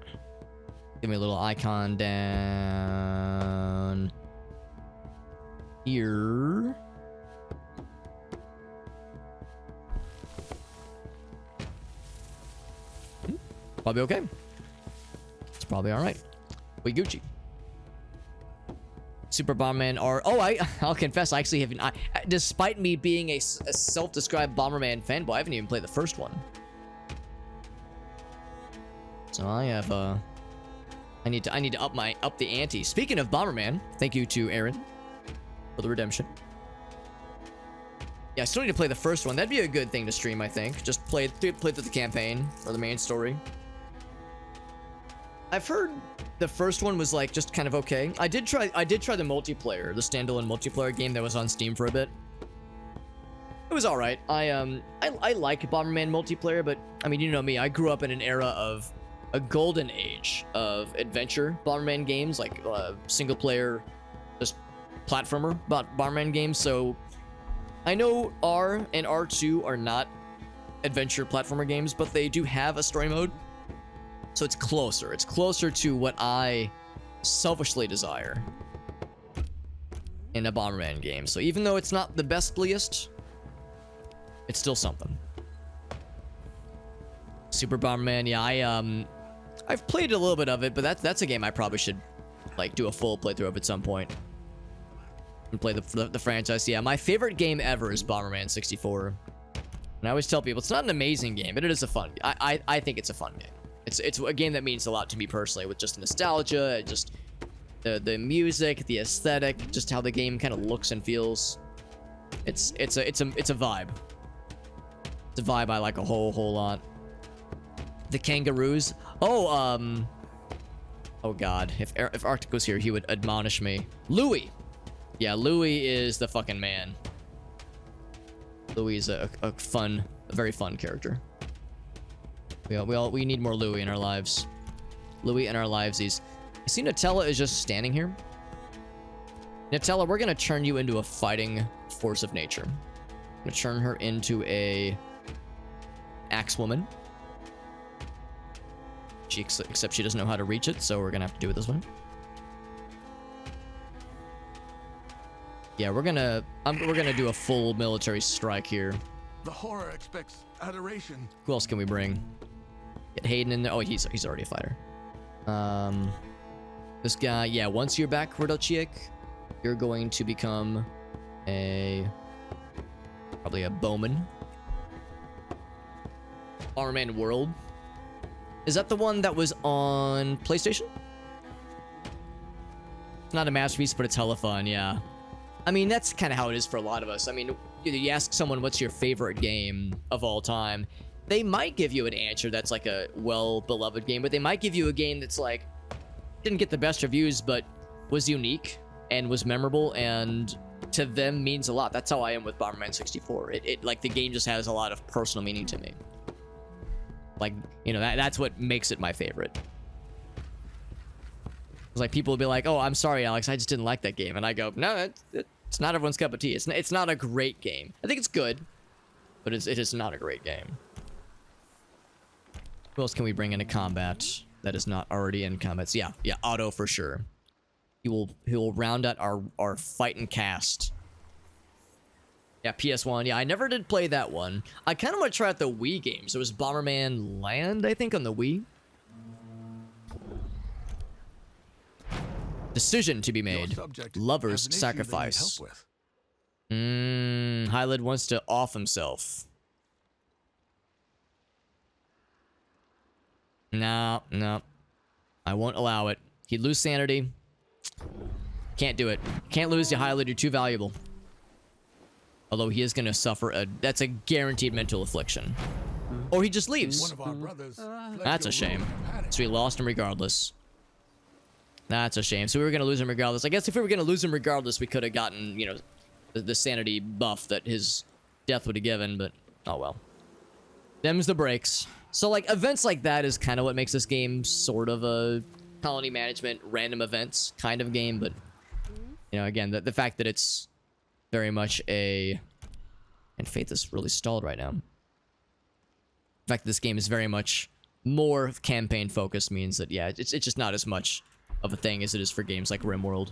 Give me a little icon down here. Probably okay. It's probably all right. We Gucci. Super Bomberman are... Oh, I'll confess, I actually haven't... despite me being a self-described Bomberman fanboy, I haven't even played the first one. So I have, I need to up the ante. Speaking of Bomberman, thank you to Aaron for the redemption. Yeah, I still need to play the first one. That'd be a good thing to stream, I think. Just play through the campaign or the main story. I've heard the first one was like just kind of okay. I did try the multiplayer, the standalone multiplayer game that was on Steam for a bit. It was all right. I like Bomberman multiplayer, but I mean, you know me. I grew up in an era of a golden age of adventure Bomberman games, like single player, just platformer Bomberman games. So I know R and R2 are not adventure platformer games, but they do have a story mode. So it's closer. It's closer to what I selfishly desire in a Bomberman game. So even though it's not the bestliest, it's still something. Super Bomberman, yeah, I've played a little bit of it, but that's a game I probably should like do a full playthrough of at some point and play the franchise. Yeah, my favorite game ever is Bomberman 64, and I always tell people it's not an amazing game, but it is a fun. I think it's a fun game. It's a game that means a lot to me personally, with just nostalgia, just The music, the aesthetic, just how the game kind of looks and feels. It's a vibe. It's a vibe I like a whole lot. The kangaroos. Oh, oh god, if Arctic was here, he would admonish me. Louis. Yeah, Louis is the fucking man. Louis is a very fun character. We need more Louis in our lives. Louis in our livesies. You see Nutella is just standing here? Nutella, we're gonna turn you into a fighting force of nature. I'm gonna turn her into a axe woman. Except she doesn't know how to reach it, so we're gonna have to do it this way. Yeah, we're gonna do a full military strike here. The horror expects adoration. Who else can we bring? Get Hayden in there. Oh, he's already a fighter. This guy, yeah, once you're back, Rodolchiek, you're going to become probably a bowman. Bomberman World. Is that the one that was on PlayStation? It's not a masterpiece, but it's hella fun, yeah. I mean, that's kind of how it is for a lot of us. I mean, you ask someone what's your favorite game of all time, they might give you an answer that's like a well-beloved game, but they might give you a game that's like, didn't get the best reviews, but was unique and was memorable and to them means a lot. That's how I am with Bomberman 64. It like the game just has a lot of personal meaning to me. Like, you know, that's what makes it my favorite. It's like people will be like, "Oh, I'm sorry, Alex, I just didn't like that game," and I go, "No, it's not everyone's cup of tea. It's not a great game. I think it's good, but it is not a great game." Who else can we bring into combat that is not already in combat? So yeah, Otto for sure. He will round out our fight and cast. Yeah, PS1. Yeah, I never did play that one. I kind of want to try out the Wii games. There was Bomberman Land, I think, on the Wii. Decision to be made. Lover's sacrifice. Hylid wants to off himself. No. I won't allow it. He'd lose sanity. Can't do it. Can't lose you, Hylid. You're too valuable. Although he is going to suffer that's a guaranteed mental affliction. Or he just leaves. One of our brothers That's a shame. So we lost him regardless. That's a shame. So we were going to lose him regardless. I guess if we were going to lose him regardless, we could have gotten, you know, the sanity buff that his death would have given, but oh well. Them's the breaks. So like events like that is kind of what makes this game sort of a colony management random events kind of game, but you know, again, the fact that it's very much and Faith is really stalled right now. The fact that this game is very much more campaign focused means that, yeah, it's just not as much of a thing as it is for games like RimWorld.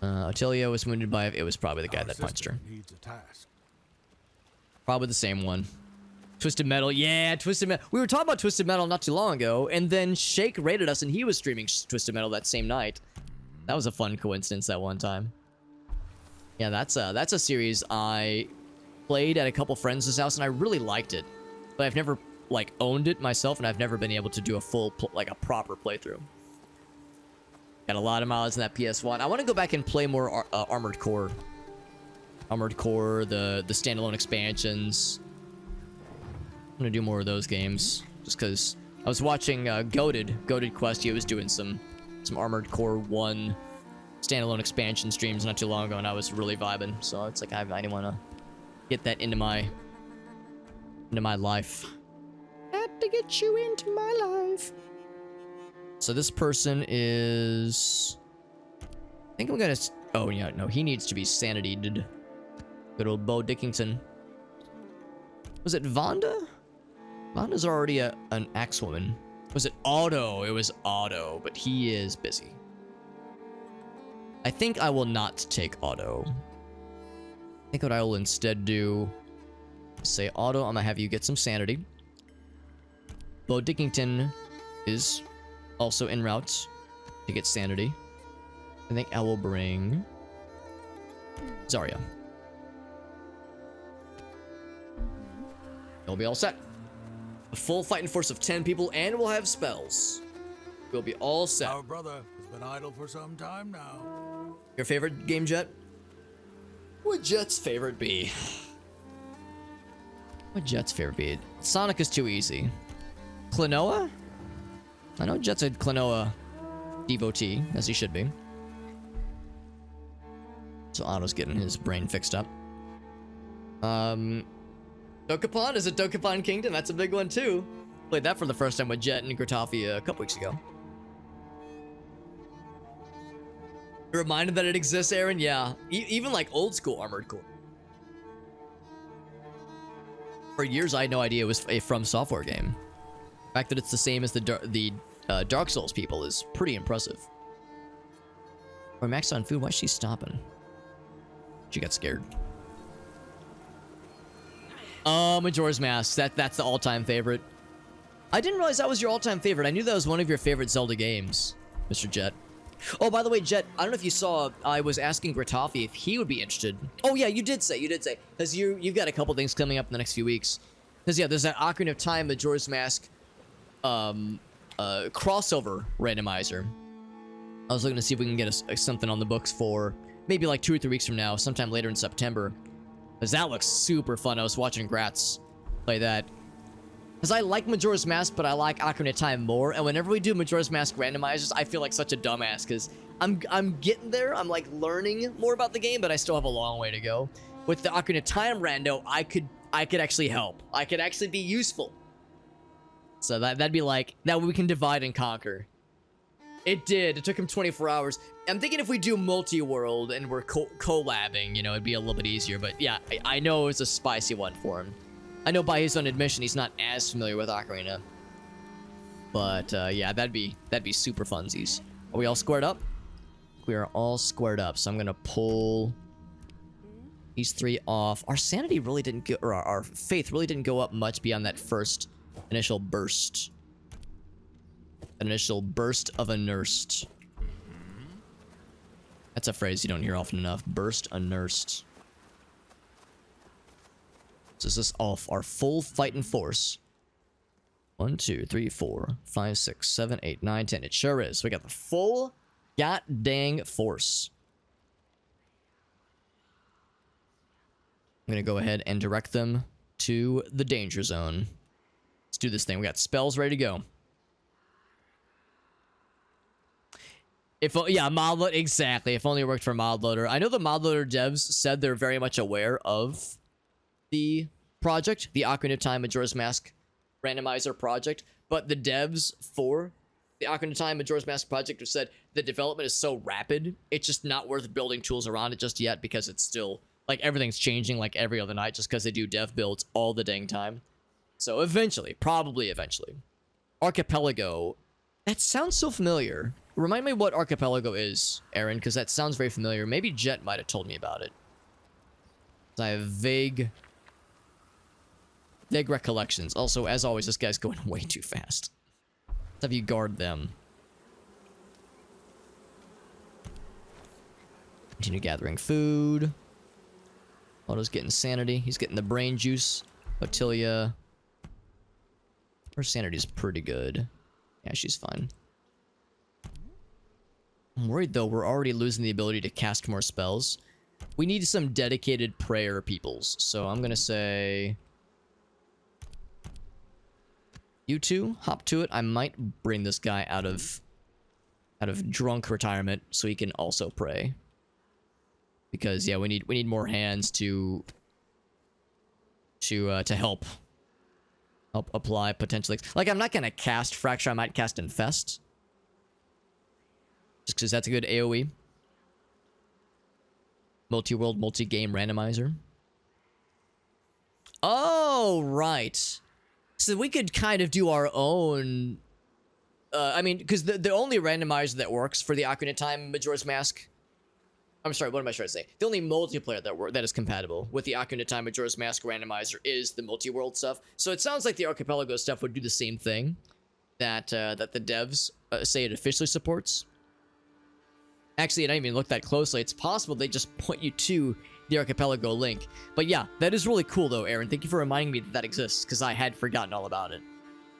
Attilio was wounded by, it was probably the guy that punched her. Probably the same one. Twisted Metal, yeah, Twisted Metal. We were talking about Twisted Metal not too long ago, and then Shake raided us and he was streaming Twisted Metal that same night. That was a fun coincidence that one time. Yeah, that's a series I played at a couple friends' house and I really liked it. But I've never like owned it myself and I've never been able to do a full like a proper playthrough. Got a lot of miles in that PS1. I want to go back and play more Armored Core. Armored Core, the standalone expansions. I'm gonna do more of those games just because I was watching Goated Quest. He was doing some Armored Core 1 standalone expansion streams not too long ago, and I was really vibing. So it's like I didn't want to get that into my life. Had to get you into my life. So this person is, I think I'm gonna. Oh yeah, no, he needs to be sanitied. Good old Bo Dickington. Was it Vonda? Vonda's already an axewoman. Was it Otto? It was Otto, but he is busy. I think I will not take Otto. I think what I will instead do is say, Otto, I'm gonna have you get some sanity. Bo Dickington is also en route to get sanity. I think I will bring Zarya. We'll be all set. A full fighting force of 10 people, and we'll have spells. we'll be all set. Our brother has been idle for some time now. Your favorite game, Jet? What would Jet's favorite be? What would Jet's favorite be? Sonic is too easy. Klonoa? I know Jet's a Klonoa devotee, as he should be. So Otto's getting his brain fixed up. Dokapon is a Dokapon Kingdom. That's a big one too. Played that for the first time with Jet and Gratafi a couple weeks ago. You're reminded that it exists, Aaron? Yeah. Even like old school Armored Core. For years, I had no idea it was a From Software game. The fact that it's the same as the Dark Souls people is pretty impressive. We're maxed on food. Why is she stopping? She got scared. Majora's Mask. That's the all-time favorite. I didn't realize that was your all-time favorite. I knew that was one of your favorite Zelda games, Mr. Jet. Oh, by the way, Jet, I don't know if you saw, I was asking Gratafi if he would be interested. Oh, yeah, you did say. Because you've got a couple things coming up in the next few weeks. Because, yeah, there's that Ocarina of Time Majora's Mask crossover randomizer. I was looking to see if we can get something on the books for maybe like 2 or 3 weeks from now, sometime later in September. Because that looks super fun. I was watching Gratz play that. Because I like Majora's Mask, but I like Ocarina of Time more. And whenever we do Majora's Mask randomizers, I feel like such a dumbass. Because I'm getting there. I'm like learning more about the game, but I still have a long way to go. With the Ocarina of Time rando, I could actually help. I could actually be useful. So that'd be like, that we can divide and conquer. It did. It took him 24 hours. I'm thinking if we do multi-world and we're collabing, you know, it'd be a little bit easier. But yeah, I know it's a spicy one for him. I know by his own admission, he's not as familiar with Ocarina. But yeah, that'd be super funsies. Are we all squared up? We are all squared up. So I'm gonna pull these 3 off. Our sanity really didn't go, or our faith really didn't go up much beyond that first initial burst. An initial burst of unnursed. That's a phrase you don't hear often enough. Burst unnursed. So is this all our full fighting force? 1, 2, 3, 4, 5, 6, 7, 8, 9, 10. It sure is. We got the full god dang force. I'm gonna go ahead and direct them to the danger zone. Let's do this thing. We got spells ready to go. Yeah, mod loader, exactly. If only it worked for mod loader. I know the mod loader devs said they're very much aware of the project, the Ocarina of Time Majora's Mask randomizer project, but the devs for the Ocarina of Time Majora's Mask project have said the development is so rapid, it's just not worth building tools around it just yet because it's still, like, everything's changing like every other night just because they do dev builds all the dang time. So eventually, probably eventually. Archipelago. That sounds so familiar. Remind me what Archipelago is, Aaron, because that sounds very familiar. Maybe Jet might have told me about it. I have vague recollections. Also, as always, this guy's going way too fast. Let's have you guard them. Continue gathering food. Otto's getting sanity. He's getting the brain juice. Otilia. Her sanity's pretty good. Yeah, she's fine. I'm worried, though, we're already losing the ability to cast more spells. We need some dedicated prayer peoples. So I'm gonna say... You two, hop to it. I might bring this guy out of drunk retirement so he can also pray. Because, yeah, we need more hands to help apply potentially. Like, I'm not gonna cast Fracture, I might cast Infest. Just because that's a good AoE. Multi-world, multi-game randomizer. Oh, right. So we could kind of do our own... I mean, because the only randomizer that works for the Ocarina of Time Majora's Mask... I'm sorry, what am I trying to say? The only multiplayer that is compatible with the Ocarina of Time Majora's Mask randomizer is the multi-world stuff. So it sounds like the Archipelago stuff would do the same thing that the devs say it officially supports. Actually, I didn't even look that closely. It's possible they just point you to the Archipelago link. But yeah, that is really cool, though, Aaron. Thank you for reminding me that that exists, because I had forgotten all about it.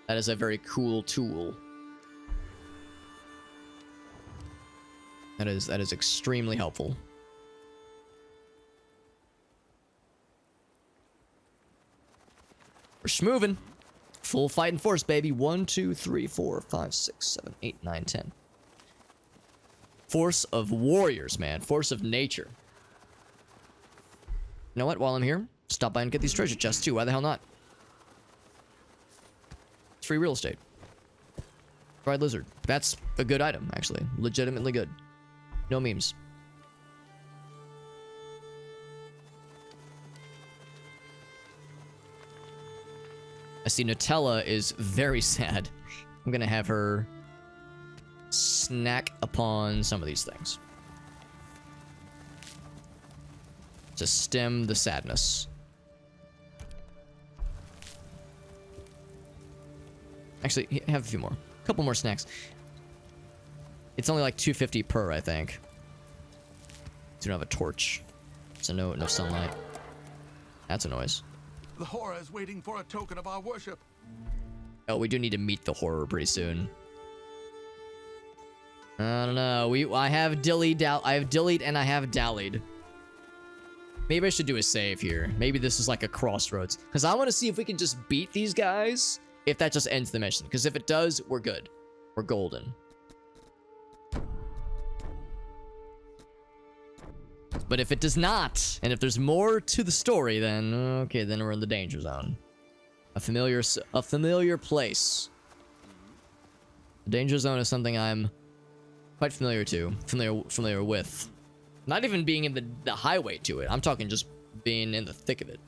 That is a very cool tool. That is extremely helpful. We're schmoving. Full fighting force, baby. 1, 2, 3, 4, 5, 6, 7, 8, 9, 10. Force of warriors, man. Force of nature. You know what? While I'm here, stop by and get these treasure chests too. Why the hell not? It's free real estate. Fried lizard. That's a good item, actually. Legitimately good. No memes. I see Nutella is very sad. I'm gonna have her snack upon some of these things to stem the sadness. Actually, have a few more. A couple more snacks. It's only like $2.50 per, I think. So you don't have a torch. So no sunlight. That's a noise. The horror is waiting for a token of our worship. Oh, we do need to meet the horror pretty soon. I don't know. I have dillied and I have dallied. Maybe I should do a save here. Maybe this is like a crossroads. Because I want to see if we can just beat these guys. If that just ends the mission. Because if it does, we're good. We're golden. But if it does not, and if there's more to the story, then okay, then we're in the danger zone. A familiar place. The danger zone is something I'm quite familiar with. Not even being in the highway to it. I'm talking just being in the thick of it.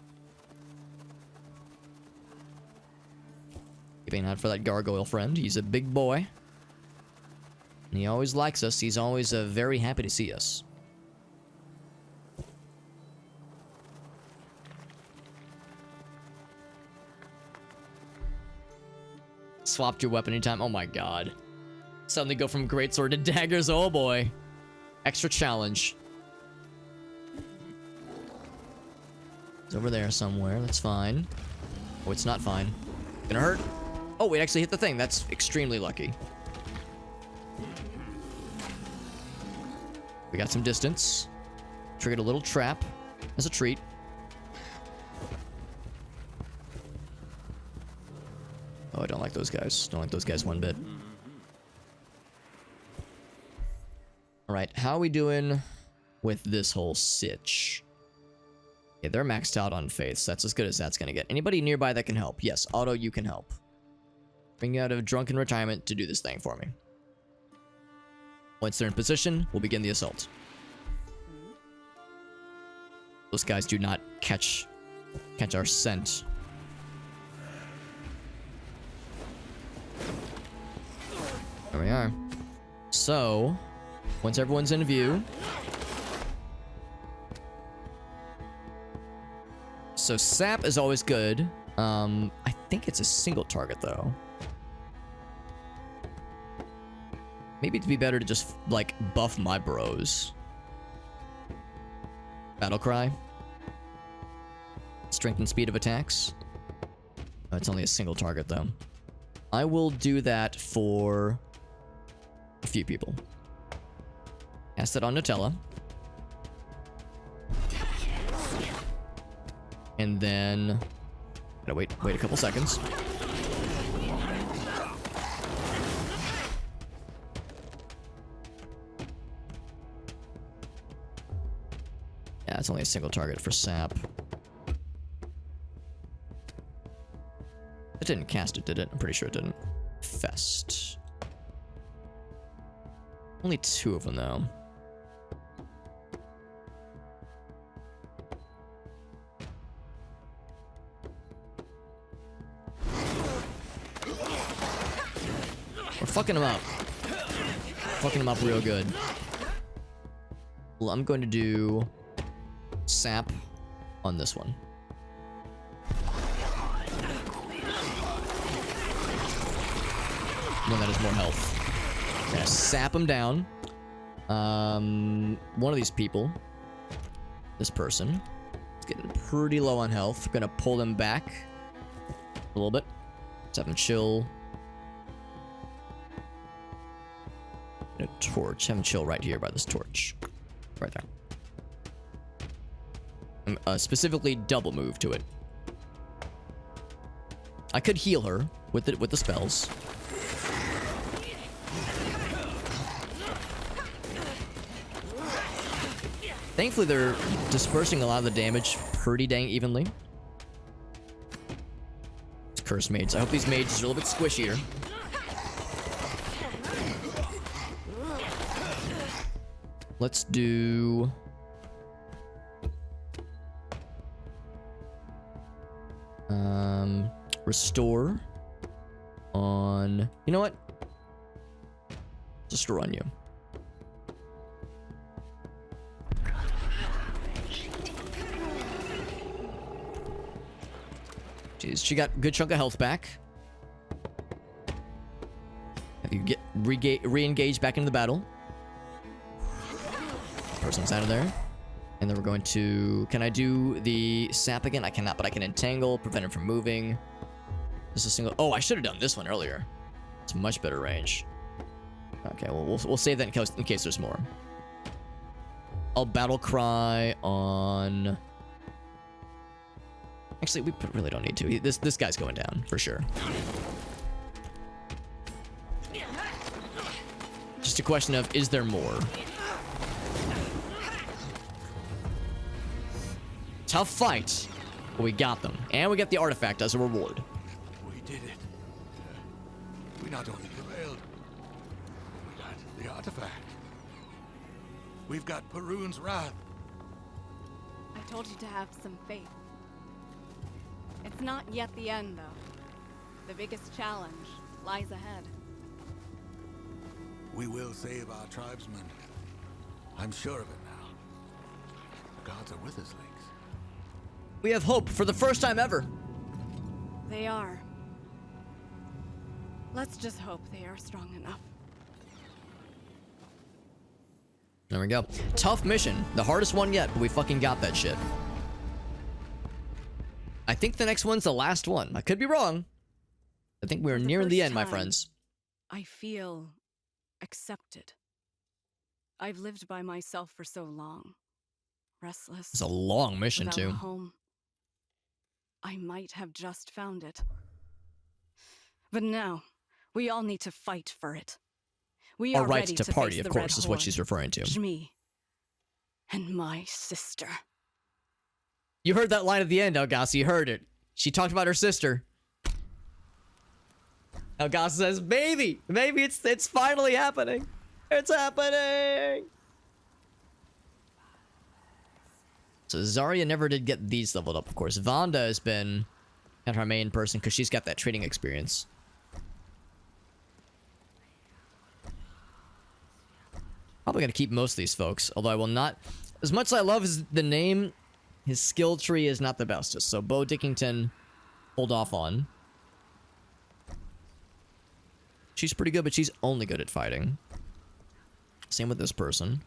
Keeping an eye out for that gargoyle friend. He's a big boy. And he always likes us. He's always very happy to see us. Swapped your weapon anytime. Oh my god. Suddenly go from greatsword to daggers. Oh boy. Extra challenge. It's over there somewhere. That's fine. Oh, it's not fine. Gonna hurt. Oh, we actually hit the thing. That's extremely lucky. We got some distance. Triggered a little trap as a treat. Oh, I don't like those guys. Don't like those guys one bit. Alright, how are we doing with this whole sitch? Yeah, they're maxed out on faith, so that's as good as that's gonna get. Anybody nearby that can help? Yes, Otto, you can help. Bring you out of drunken retirement to do this thing for me. Once they're in position, we'll begin the assault. Those guys do not catch our scent. There we are. So, once everyone's in view. So sap is always good. I think it's a single target though. Maybe it'd be better to just like buff my bros. Battle cry. Strength and speed of attacks. Oh, it's only a single target though. I will do that for a few people. Cast that on Nutella. And then gotta wait a couple seconds. Yeah, it's only a single target for sap. It didn't cast it, did it? I'm pretty sure it didn't. Fest. Only 2 of them, though. We're fucking him up. Fucking him up real good. Well, I'm going to do sap on this one. One that has more health. Gonna sap him down. One of these people, this person, is getting pretty low on health. Gonna pull him back a little bit. Let's have him chill. A torch. Have him chill right here by this torch. Right there. Specifically double move to it. I could heal her with the spells. Thankfully, they're dispersing a lot of the damage pretty dang evenly. It's cursed mage. I hope these mages are a little bit squishier. Let's do... restore on... You know what? Just restore on you. Jeez, she got a good chunk of health back. Have you get re-engage back into the battle. Person's out of there. And then we're going to... Can I do the sap again? I cannot, but I can entangle, prevent him from moving. This is a single... Oh, I should have done this one earlier. It's much better range. Okay, well, we'll save that in case there's more. I'll battle cry on... Actually, we really don't need to. This guy's going down, for sure. Just a question of, is there more? Tough fight, but we got them. And we got the artifact as a reward. We did it. We not only prevailed, we got the artifact. We've got Perun's wrath. I told you to have some faith. It's not yet the end, though. The biggest challenge lies ahead. We will save our tribesmen. I'm sure of it now. The gods are with us, Lynx. We have hope for the first time ever. They are. Let's just hope they are strong enough. There we go. Tough mission. The hardest one yet, but we fucking got that shit. I think the next one's the last one. I could be wrong. I think we're nearing the end, my friends. I feel accepted. I've lived by myself for so long. Restless. It's a long mission, without too. a home. I might have just found it. But now, we all need to fight for it. We Our are right ready to party, face of the course, Red is what Horde. she's referring to. Me and my sister. You heard that line at the end, Elgasa. You heard it. She talked about her sister. Elgasa says, "Maybe it's finally happening. It's happening." So Zarya never did get these leveled up, of course. Vonda has been kind of our main person because she's got that trading experience. Probably gonna keep most of these folks, although I will not. As much as I love the name, his skill tree is not the bestest. So Bo Dickington, hold off on. She's pretty good, but she's only good at fighting. Same with this person.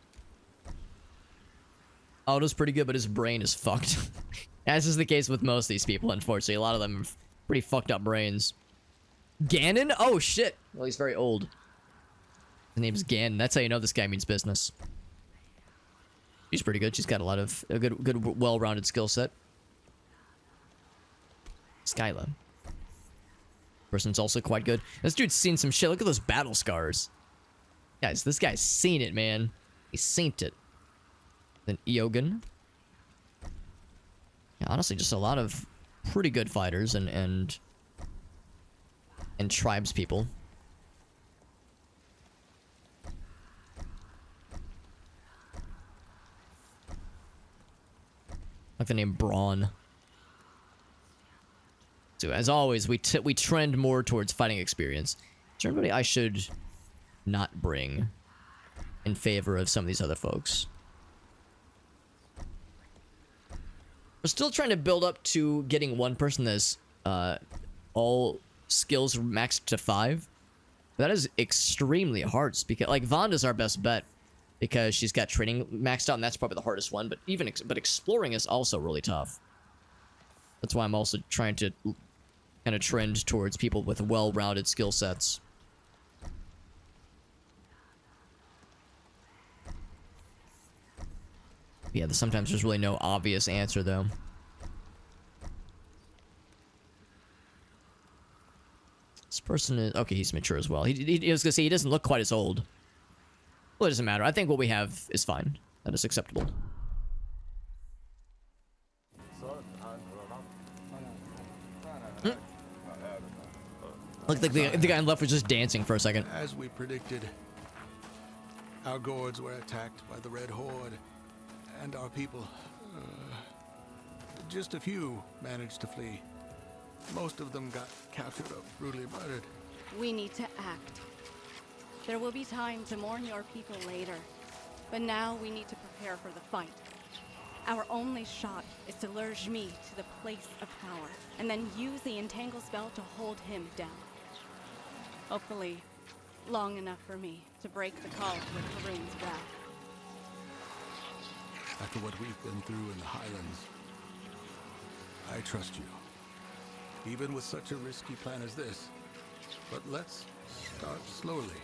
Otto's pretty good, but his brain is fucked. As is the case with most of these people, unfortunately. A lot of them have pretty fucked up brains. Ganon? Oh, shit. Well, he's very old. His name's Ganon. That's how you know this guy means business. She's pretty good. She's got a good, well-rounded skill set. Skyla. Person's also quite good. This dude's seen some shit. Look at those battle scars. Guys, this guy's seen it, man. He's seen it. Then Eogan. Yeah, honestly, just a lot of pretty good fighters and tribes people. Like the name Braun. So as always, we trend more towards fighting experience. Is there anybody I should not bring in favor of some of these other folks? We're still trying to build up to getting one person that's all skills maxed to 5. That is extremely hard. Because like Vonda's our best bet because she's got training maxed out, and that's probably the hardest one. But but exploring is also really tough. That's why I'm also trying to kind of trend towards people with well-rounded skill sets. Yeah, sometimes there's really no obvious answer, though. This person is... Okay, he's mature as well. He was gonna say he doesn't look quite as old. Well, it doesn't matter. I think what we have is fine. That is acceptable. Looked like the guy on the left was just dancing for a second. As we predicted, our Gords were attacked by the Red Horde, and our people. Just a few managed to flee. Most of them got captured or brutally murdered. We need to act. There will be time to mourn your people later, but now we need to prepare for the fight. Our only shot is to lure Jmi to the place of power, and then use the Entangle spell to hold him down. Hopefully, long enough for me to break the call with Harun's wrath. After what we've been through in the Highlands, I trust you. Even with such a risky plan as this. But let's start slowly.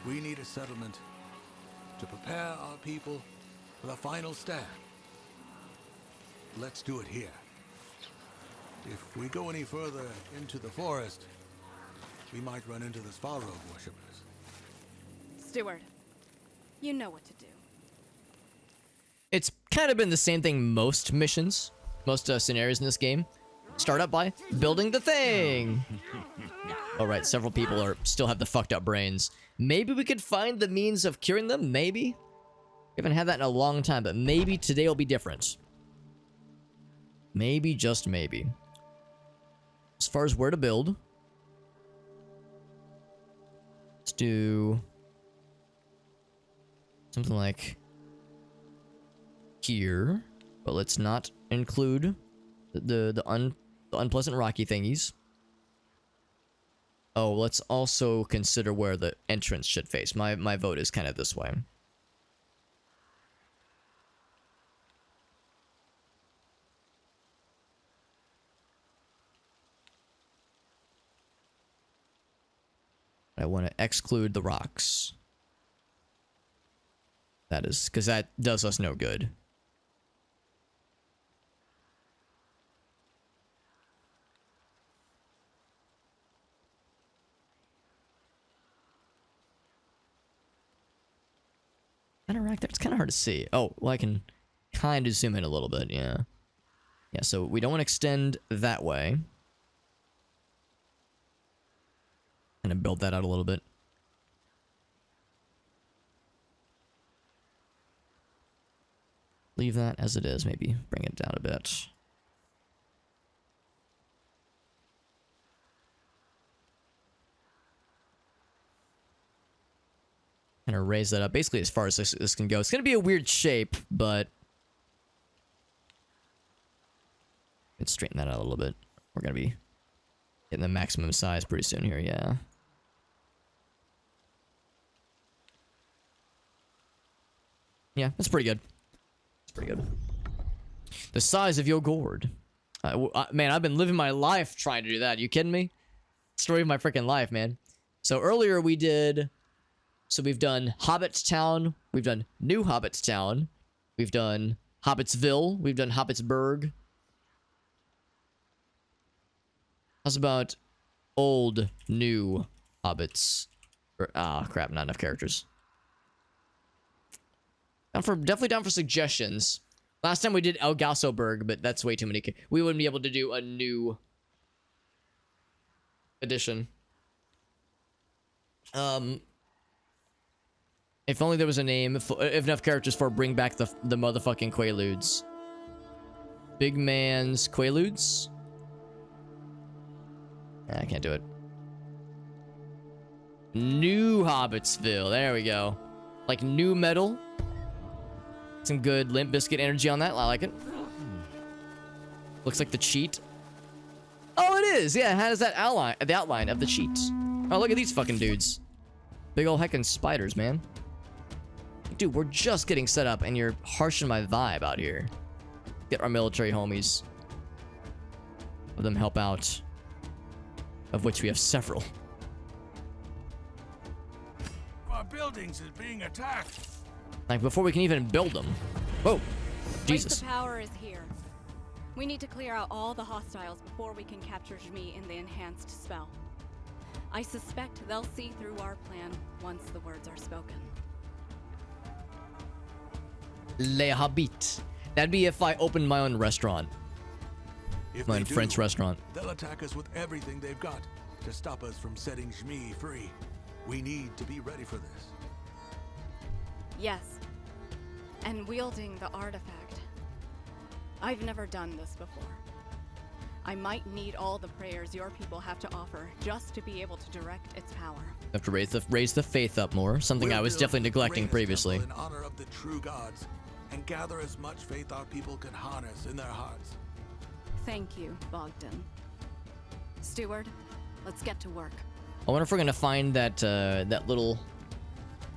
We need a settlement to prepare our people for the final stand. Let's do it here. If we go any further into the forest, we might run into the Sparrow worshippers. Steward, you know what to do. It's kind of been the same thing most missions, most scenarios in this game. Start up by building the thing. All right, several people still have the fucked up brains. Maybe we could find the means of curing them, maybe? We haven't had that in a long time, but maybe today will be different. Maybe, just maybe. As far as where to build, let's do something like here, but let's not include the unpleasant rocky thingies. Oh, let's also consider where the entrance should face. My vote is kind of this way. I want to exclude the rocks. That is, because that does us no good. Interact there. It's kind of hard to see. Oh, well, I can kind of zoom in a little bit. Yeah. Yeah, so we don't want to extend that way. Kind of build that out a little bit. Leave that as it is. Maybe bring it down a bit. Kind of raise that up basically as far as this can go. It's going to be a weird shape, but let's straighten that out a little bit. We're going to be getting the maximum size pretty soon here, yeah. Yeah, that's pretty good. That's pretty good. The size of your gourd. Man, I've been living my life trying to do that. You kidding me? Story of my freaking life, man. So earlier we did... So we've done Hobbit Town, we've done New Hobbit Town, we've done Hobbitsville, we've done Hobbitsburg. How's about old, new Hobbits? Crap, not enough characters. Definitely down for suggestions. Last time we did El Gassoberg, but that's way too many. We wouldn't be able to do a new edition. If only there was a name, if enough characters for bring back the motherfucking Quaaludes. Big man's Quaaludes? I can't do it. New Hobbitsville. There we go. Like new metal. Some good Limp Bizkit energy on that. I like it. Looks like the cheat. Oh, it is. Yeah, how does that outline? The outline of the cheat. Oh, look at these fucking dudes. Big ol' heckin' spiders, man. Dude, we're just getting set up and you're harshing my vibe out here. Get our military homies. Have them help out. Of which we have several. Our buildings is being attacked. Like, before we can even build them. Whoa. Jesus. The power is here. We need to clear out all the hostiles before we can capture Jmi in the enhanced spell. I suspect they'll see through our plan once the words are spoken. Le Habit. That'd be if I opened my own restaurant. If My they own do, French restaurant. they'll attack us with everything they've got to stop us from setting Jmi free. We need to be ready for this. Yes. And wielding the artifact. I've never done this before. I might need all the prayers your people have to offer just to be able to direct its power. Have to raise the faith up more. Something I was We'll definitely build the neglecting greatest previously. temple in honor of the true gods, and gather as much faith our people can harness in their hearts. Thank you, Bogdan. Steward, let's get to work. I wonder if we're gonna find that that little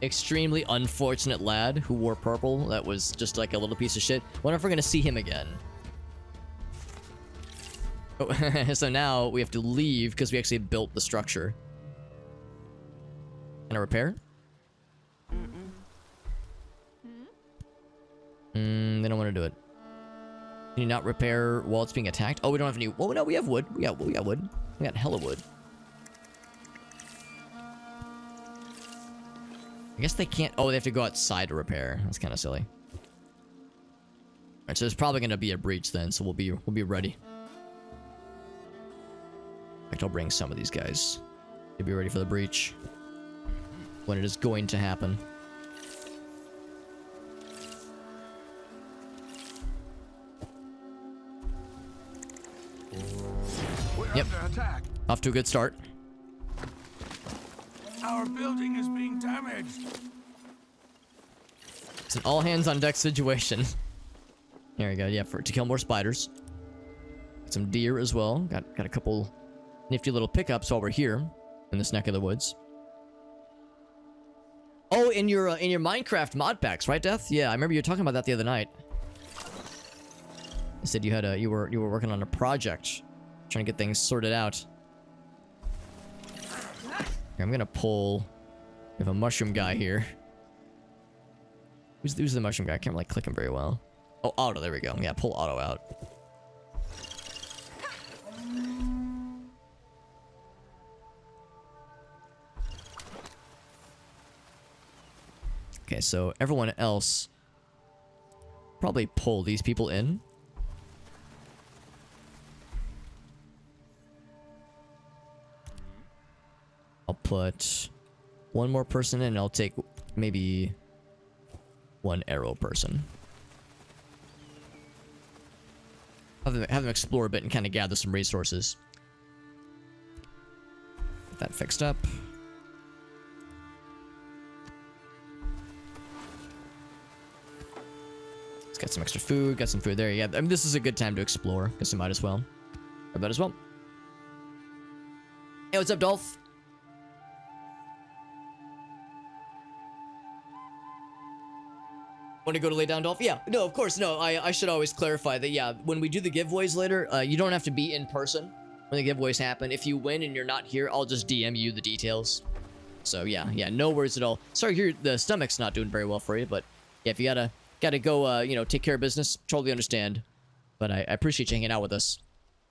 extremely unfortunate lad who wore purple that was just like a little piece of shit. Wonder if we're gonna see him again. Oh, so now we have to leave because we actually built the structure. Can I repair? They don't want to do it. Can you not repair while it's being attacked? Oh, we don't have any. Oh no, we have wood. We got wood. We got hella wood. I guess they can't. Oh, they have to go outside to repair. That's kind of silly. Alright, so there's probably gonna be a breach then, so we'll be ready. In fact, I'll bring some of these guys to be ready for the breach when it is going to happen. We're Yep. under attack. Off to a good start. Our building is being damaged. It's an all hands on deck situation. There we go. Yeah, to kill more spiders. Got some deer as well. Got a couple nifty little pickups while we're here in this neck of the woods. Oh, in your Minecraft mod packs, right, Death? Yeah, I remember you were talking about that the other night. You said you were working on a project, trying to get things sorted out. Here, I'm gonna pull. We have a mushroom guy here. Who's the mushroom guy? I can't really click him very well. Oh, Otto. There we go. Yeah, pull Otto out. Okay, so everyone else probably pull these people in. I'll put one more person in, and I'll take maybe one arrow person. Have them explore a bit and kind of gather some resources. Get that fixed up. Let's get some extra food. Got some food there. Yeah, I mean, this is a good time to explore. Guess we might as well. I bet as well. Hey, what's up, Dolph? Want to go to lay down, Dolph? Yeah, no, of course, no. I should always clarify that, yeah, when we do the giveaways later, you don't have to be in person when the giveaways happen. If you win and you're not here, I'll just DM you the details. So, yeah, no worries at all. Sorry, here the stomach's not doing very well for you, but yeah, if you gotta go, you know, take care of business, totally understand. But I appreciate you hanging out with us.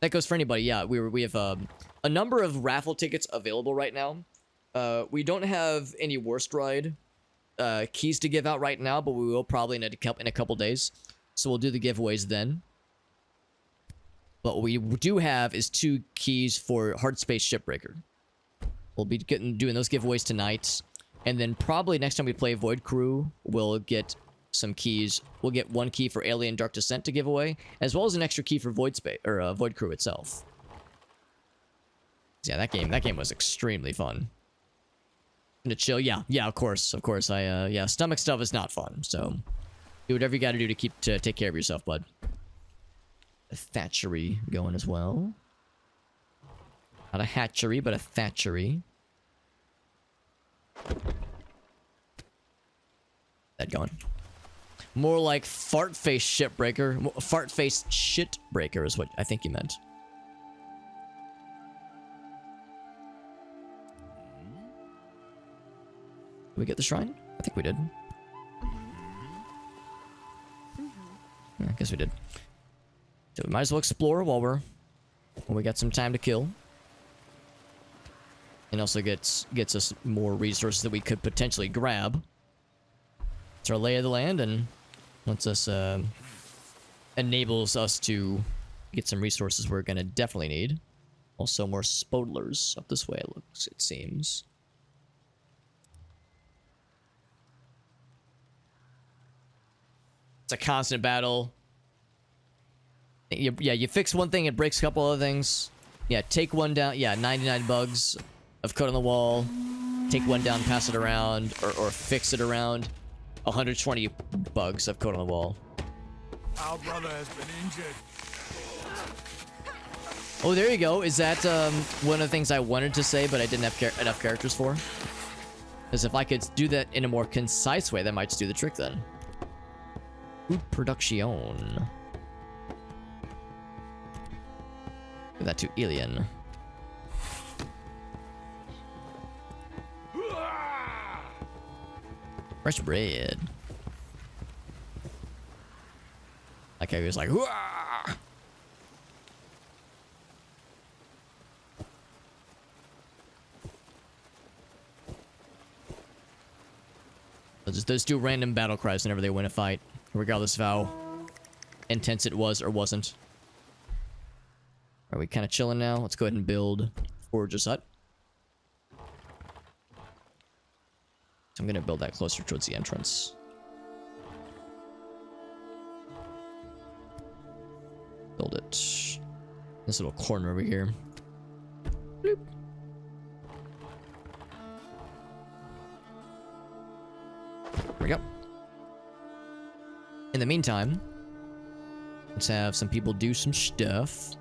That goes for anybody. Yeah, we have a number of raffle tickets available right now. We don't have any worst ride keys to give out right now, but we will probably in a couple days. So we'll do the giveaways then. But what we do have is 2 keys for Hard Space Shipbreaker. We'll be doing those giveaways tonight. And then probably next time we play Void Crew, we'll get some keys. We'll get 1 key for Alien Dark Descent to give away, as well as an extra key for Void Space or Void Crew itself. Yeah, that game was extremely fun. To chill, yeah, of course. Yeah, stomach stuff is not fun, so do whatever you got to do to take care of yourself, bud. A thatchery going as well. Not a hatchery, but a thatchery. That going. More like fart face shipbreaker. Fart face shitbreaker is what I think you meant. Did we get the shrine? I think we did. guess we did. So we might as well explore while we got some time to kill. And also gets us more resources that we could potentially grab. It's our lay of the land and lets us enables us to get some resources we're gonna definitely need. Also more spodlers up this way it seems. It's a constant battle. You fix one thing, it breaks a couple other things. Yeah, take one down. Yeah, 99 bugs of code on the wall. Take one down, pass it around, or fix it around. 120 bugs of code on the wall. Our brother has been injured. Oh, there you go. Is that one of the things I wanted to say, but I didn't have enough characters for? Because if I could do that in a more concise way, that might just do the trick then. Food production. Give that to Alien. Fresh bread. Like I was like, "Whoa!" Those do random battle cries whenever they win a fight, regardless of how intense it was or wasn't. Are we kind of chilling now? Let's go ahead and build Forger's Hut. So I'm going to build that closer towards the entrance. Build it. This little corner over here. Bloop. There we go. In the meantime, let's have some people do some stuff.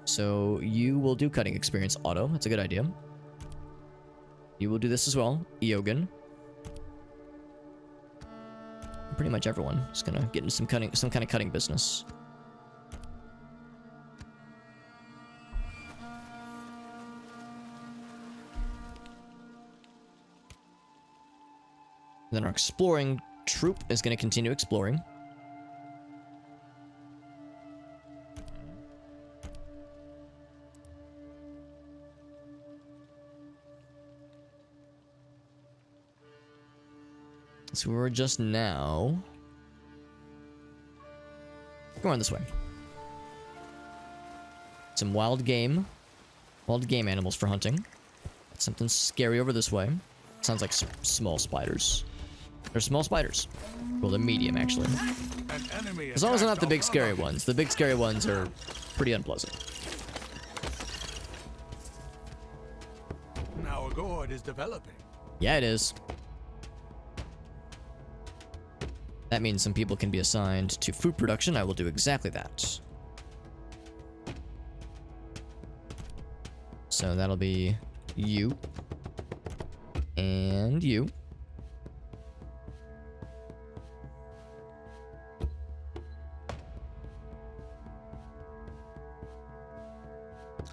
So you will do cutting experience auto. That's a good idea. You will do this as well, Eogan. Pretty much everyone is gonna get into some kind of cutting business. Then our exploring troop is going to continue exploring. So we're just now... Go on this way. Some wild game animals for hunting. Something scary over this way. Sounds like small spiders. They're small spiders. Well, they're medium, actually. As long as they're not the big scary ones. The big scary ones are pretty unpleasant. Now Gord is developing. Yeah, it is. That means some people can be assigned to food production. I will do exactly that. So that'll be you. And you.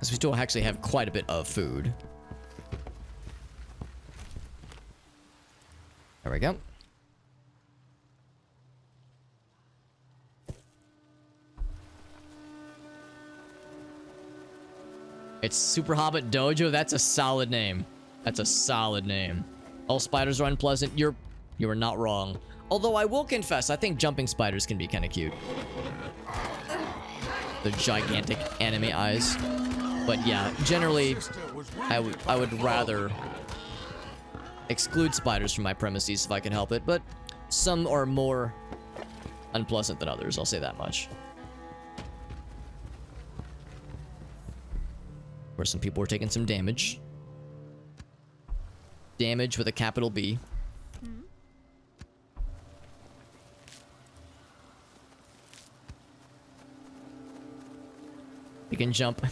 So we still actually have quite a bit of food. There we go. It's Super Hobbit Dojo. That's a solid name. That's a solid name. All spiders are unpleasant. You are not wrong. Although I will confess, I think jumping spiders can be kind of cute. The gigantic anime eyes. But yeah, generally, I would rather exclude spiders from my premises if I can help it. But some are more unpleasant than others. I'll say that much. Where some people were taking some damage. Damage with a capital B. You can jump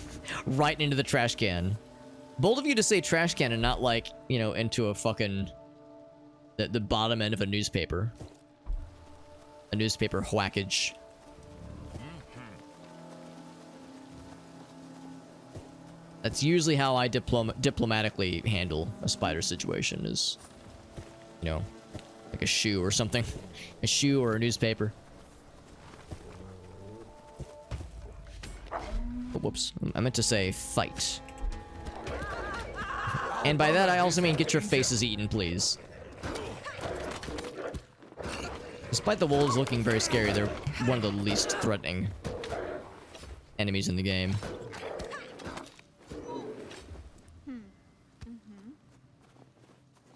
right into the trash can. Bold of you to say trash can and not like, you know, into a fucking... The bottom end of a newspaper. A newspaper whackage. That's usually how I diplomatically handle a spider situation is, you know, like a shoe or something. A shoe or a newspaper. whoops. I meant to say fight. And by that, I also mean get your faces eaten, please. Despite the wolves looking very scary, they're one of the least threatening enemies in the game.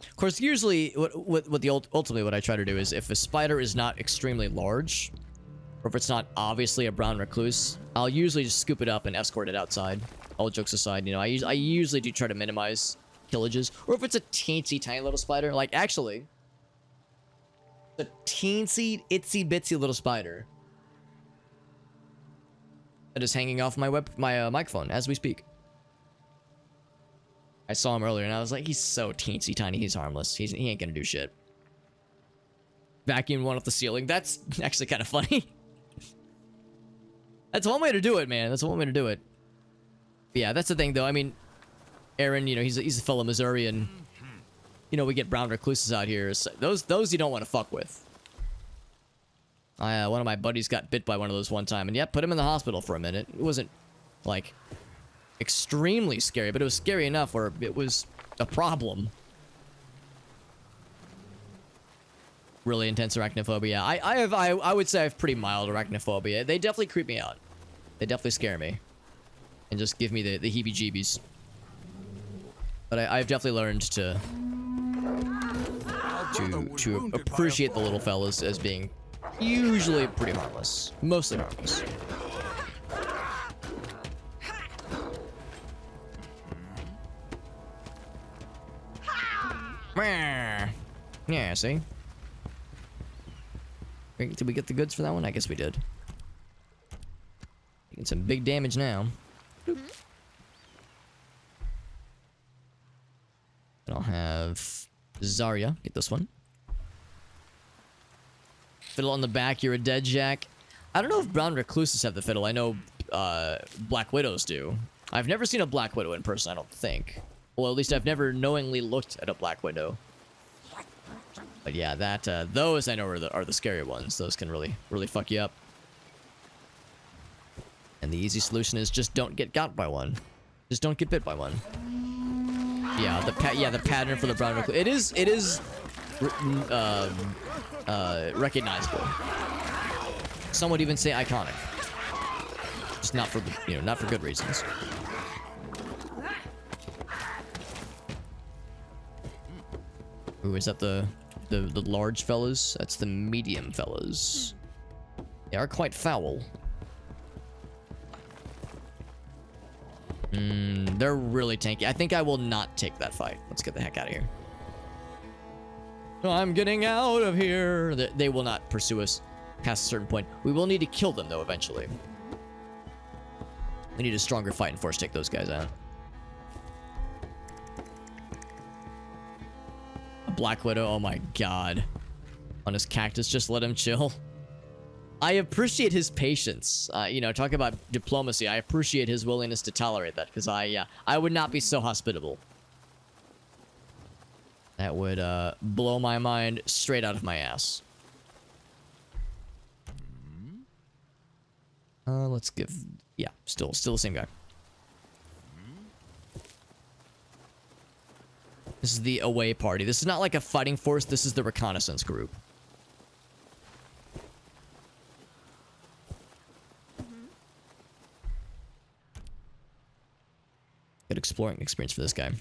Of course, usually, ultimately what I try to do is, if a spider is not extremely large, or if it's not obviously a brown recluse, I'll usually just scoop it up and escort it outside. All jokes aside, you know, I usually do try to minimize pillages. Or if it's a teensy tiny little spider, like actually, a teensy itsy bitsy little spider that is hanging off my microphone as we speak. I saw him earlier and I was like, he's so teensy tiny, he's harmless. He ain't gonna do shit. Vacuum one off the ceiling. That's actually kind of funny. That's one way to do it, man. That's one way to do it. But yeah, that's the thing, though. I mean, Aaron, you know, he's a fellow Missourian. You know, we get brown recluses out here. So those you don't want to fuck with. One of my buddies got bit by one of those one time, and yeah, put him in the hospital for a minute. It wasn't, like, extremely scary, but it was scary enough where it was a problem. Really intense arachnophobia. I would say I have pretty mild arachnophobia. They definitely creep me out. They definitely scare me. And just give me the heebie-jeebies. But I've definitely learned to appreciate the little fellas as being usually pretty harmless. Mostly harmless. Yeah, see? Did we get the goods for that one? I guess we did. Taking some big damage now. And I'll have Zarya get this one. Fiddle on the back, you're a dead Jack. I don't know if brown recluses have the fiddle. I know Black Widows do. I've never seen a Black Widow in person, I don't think. Well, at least I've never knowingly looked at a Black Widow. But yeah, those I know are the scary ones. Those can really fuck you up. And the easy solution is just don't get got by one. Just don't get bit by one. Yeah, the pattern for the brown recluse. It is recognizable. Some would even say iconic. Just not for not for good reasons. Ooh, is that the large fellas? That's the medium fellas. They are quite foul. They're really tanky. I think I will not take that fight. Let's get the heck out of here. I'm getting out of here. They will not pursue us past a certain point. We will need to kill them, though, eventually. We need a stronger fighting force to take those guys out. A Black Widow, oh my god. On his cactus, just let him chill. I appreciate his patience. Talk about diplomacy. I appreciate his willingness to tolerate that, because I would not be so hospitable. That would blow my mind straight out of my ass. Let's give... Yeah, still the same guy. This is the away party. This is not like a fighting force. This is the reconnaissance group. Good exploring experience for this guy.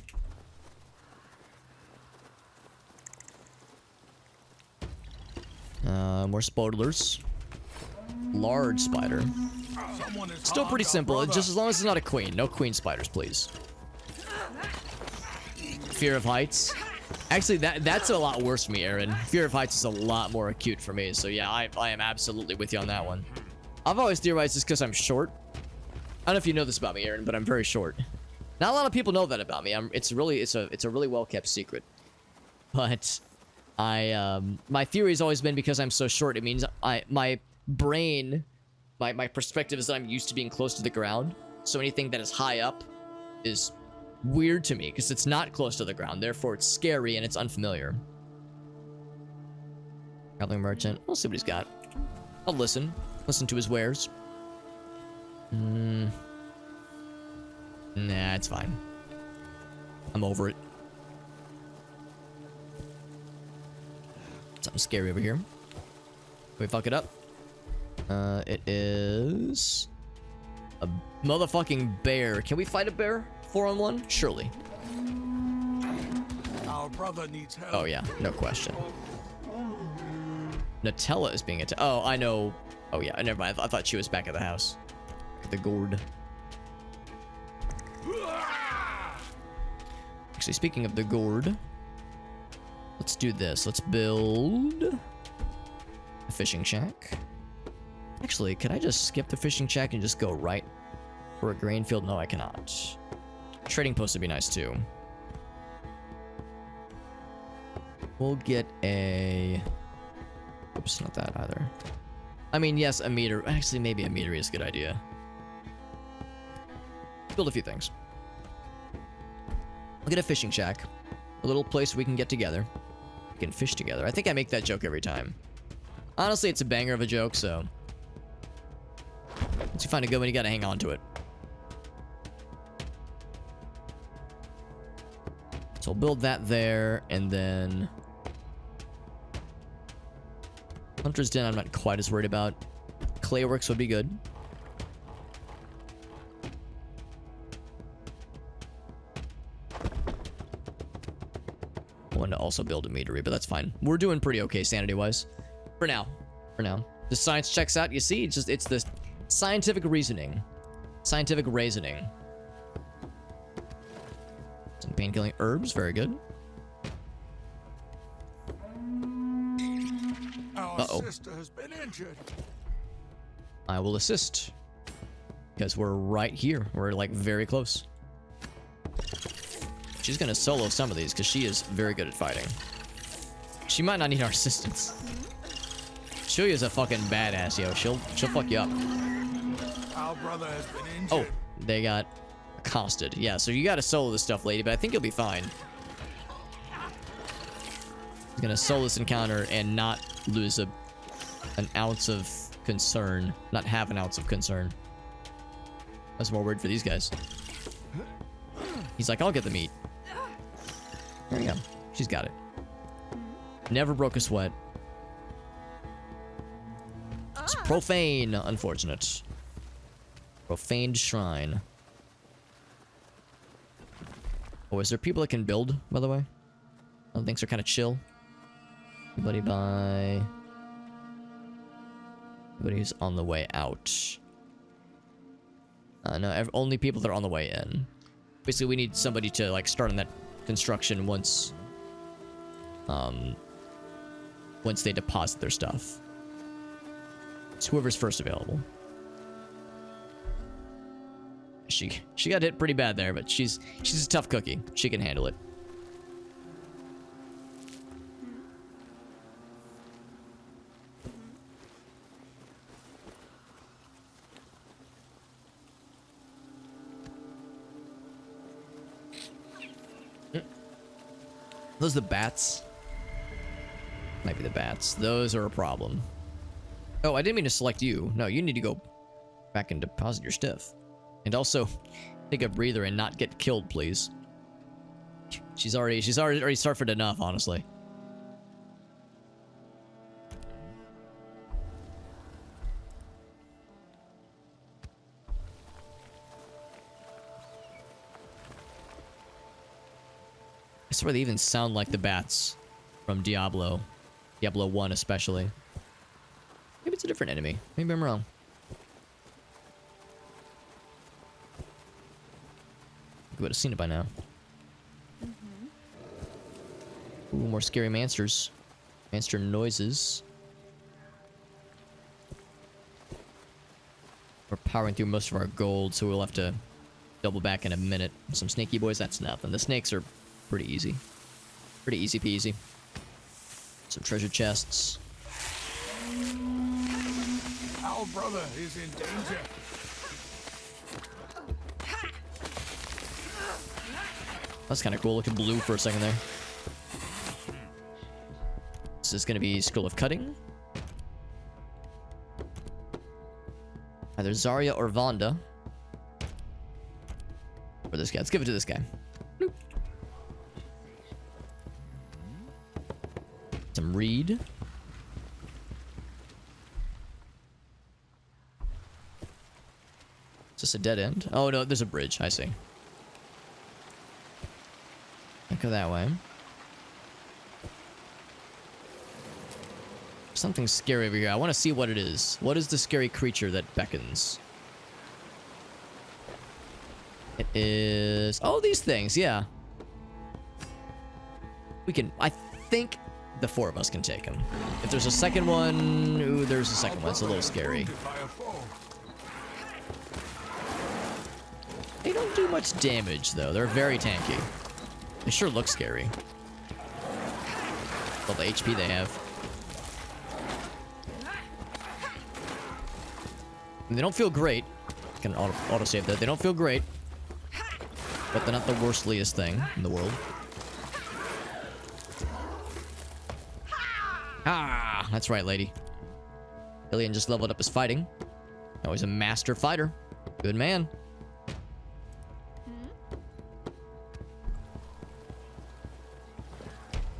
More spoilers. Large spider. Still pretty simple, just as long as it's not a queen. No queen spiders, please. Fear of heights. Actually, that's a lot worse for me, Aaron. Fear of heights is a lot more acute for me. So yeah, I am absolutely with you on that one. I've always theorized it's because I'm short. I don't know if you know this about me, Aaron, but I'm very short. Not a lot of people know that about me. It's a really well kept secret. But my theory has always been because I'm so short, it means my brain, my perspective is that I'm used to being close to the ground. So anything that is high up is weird to me because it's not close to the ground. Therefore, it's scary and it's unfamiliar. Traveling merchant. We'll see what he's got. I'll listen to his wares. Nah, it's fine. I'm over it. Something scary over here. Can we fuck it up? It is a motherfucking bear. Can we fight a bear? 4-on-1? Surely. Our brother needs help. Oh yeah, no question. Nutella is being attacked. Oh, I know. Oh yeah, never mind. I thought she was back at the house. At the Gord. Actually, speaking of the Gord, let's do this. Let's build a fishing shack. Actually, could I just skip the fishing shack and just go right for a grain field? No, I cannot. Trading post would be nice too. We'll get a... Oops, not that either. I mean, yes, a meter. Actually, maybe a meter is a good idea. Build a few things. We'll get a fishing shack. A little place we can get together. We can fish together. I think I make that joke every time. Honestly, it's a banger of a joke, so... Once you find a good one, you gotta hang on to it. So we'll build that there, and then... Hunter's Den I'm not quite as worried about. Clayworks would be good. I wanted to also build a meadery, but that's fine. We're doing pretty okay sanity-wise. For now. For now. The science checks out. You see, it's the scientific reasoning. Scientific reasoning. Some pain-killing herbs. Very good. Our sister has been injured. I will assist. Because we're right here. We're like very close. She's gonna solo some of these because she is very good at fighting. She might not need our assistance. Shuya's a fucking badass, yo. She'll fuck you up. Our brother has been injured. Oh, they got accosted. Yeah, so you gotta solo this stuff, lady, but I think you'll be fine. He's gonna solo this encounter and not lose an ounce of concern. Not have an ounce of concern. That's more weird for these guys. He's like, I'll get the meat. There you go. She's got it. Never broke a sweat. It's profane, unfortunate. Profaned shrine. Oh, is there people that can build, by the way? Other things are kind of chill. Anybody by... Anybody who's on the way out. No, only people that are on the way in. Basically, we need somebody to, like, start on that construction once... once they deposit their stuff. It's whoever's first available. She got hit pretty bad there, but she's a tough cookie. She can handle it. Those the bats? Might be the bats. Those are a problem. Oh, I didn't mean to select you. No, you need to go back and deposit your stuff. And also, take a breather and not get killed, please. She's already suffered enough, honestly. I swear they even sound like the bats from Diablo. Diablo 1 especially. Maybe it's a different enemy. Maybe I'm wrong. You would have seen it by now. Ooh, more scary monsters. Monster noises. We're powering through most of our gold, so we'll have to double back in a minute. Some snaky boys, that's nothing. The snakes are pretty easy. Pretty easy peasy. Some treasure chests. Our brother is in danger. That's kind of cool, looking blue for a second there. This is going to be Scroll of Cutting. Either Zarya or Vonda. For this guy. Let's give it to this guy. Bloop. Some reed. Is this a dead end? Oh no, there's a bridge. I see. Go that way. Something scary over here. I want to see what it is. What is the scary creature that beckons? It is... Oh, these things, yeah. We can... I think the 4 of us can take him. If there's a second one... Ooh, there's a second one. It's a little scary. They don't do much damage, though. They're very tanky. They sure look scary. All the HP they have. And they don't feel great. I can auto-save that. They don't feel great. But they're not the worstliest thing in the world. Ah, that's right, lady. Alien just leveled up his fighting. Now he's a master fighter. Good man.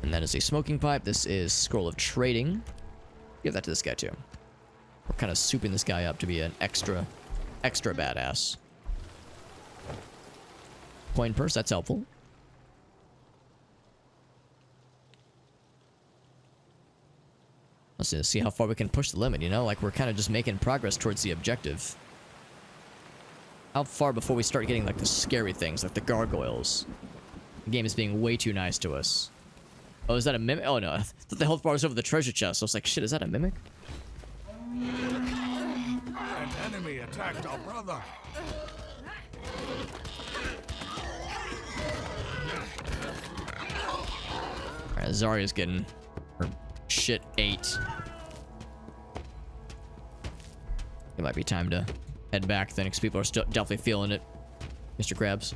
And that is a smoking pipe. This is Scroll of Trading. Give that to this guy, too. We're kind of souping this guy up to be an extra badass. Coin purse, that's helpful. Let's see how far we can push the limit, you know? Like, we're kind of just making progress towards the objective. How far before we start getting, like, the scary things, like the gargoyles? The game is being way too nice to us. Oh, is that a mimic? Oh, no. I thought the health bar was over the treasure chest. So I was like, shit, is that a mimic? An enemy attacked our brother. Alright, Zarya's getting her shit ate. It might be time to head back then, because people are still definitely feeling it. Mr. Krabs.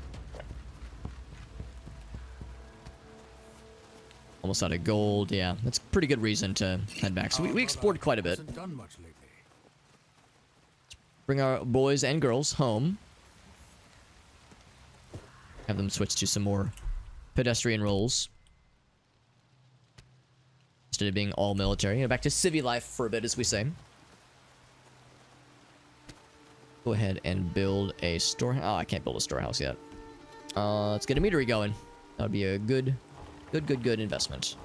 Almost out of gold. Yeah, that's a pretty good reason to head back. So we explored quite a bit. Bring our boys and girls home. Have them switch to some more pedestrian roles. Instead of being all military. Back to civvy life for a bit, as we say. Go ahead and build a storehouse. Oh, I can't build a storehouse yet. Let's get a meadery going. That would be a good investment.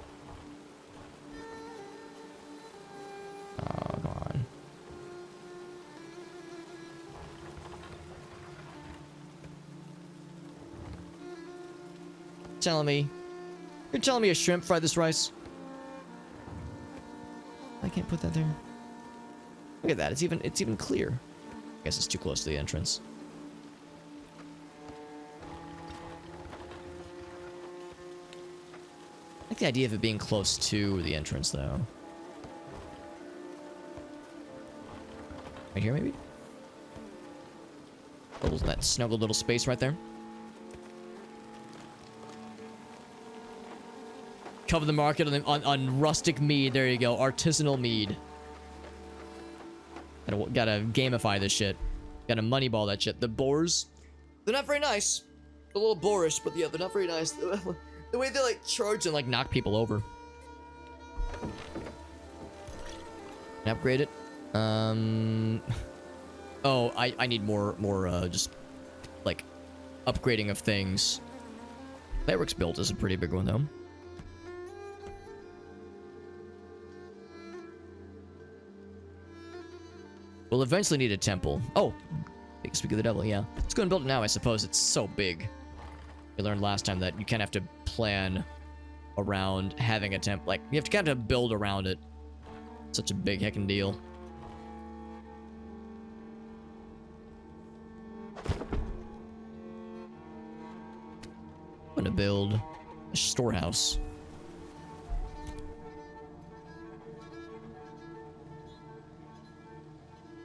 Oh, come on. You're telling me a shrimp fried this rice? I can't put that there. Look at that. It's even clear. I guess it's too close to the entrance. I like the idea of it being close to the entrance, though. Right here, maybe? That snuggled little space right there. Cover the market on rustic mead. There you go. Artisanal mead. Gotta gamify this shit. Gotta moneyball that shit. The boars, they're not very nice. They're a little boorish, but yeah, they're not very nice. The way they like charge and like knock people over. Upgrade it. Oh, I need more just like upgrading of things. Cleric's build is a pretty big one though. We'll eventually need a temple. Oh, speak of the devil, yeah. Let's go and build it now, I suppose. It's so big. We learned last time that you kind of have to plan around having a temple. Like, you have to kind of build around it. Such a big heckin' deal. I'm gonna build a storehouse.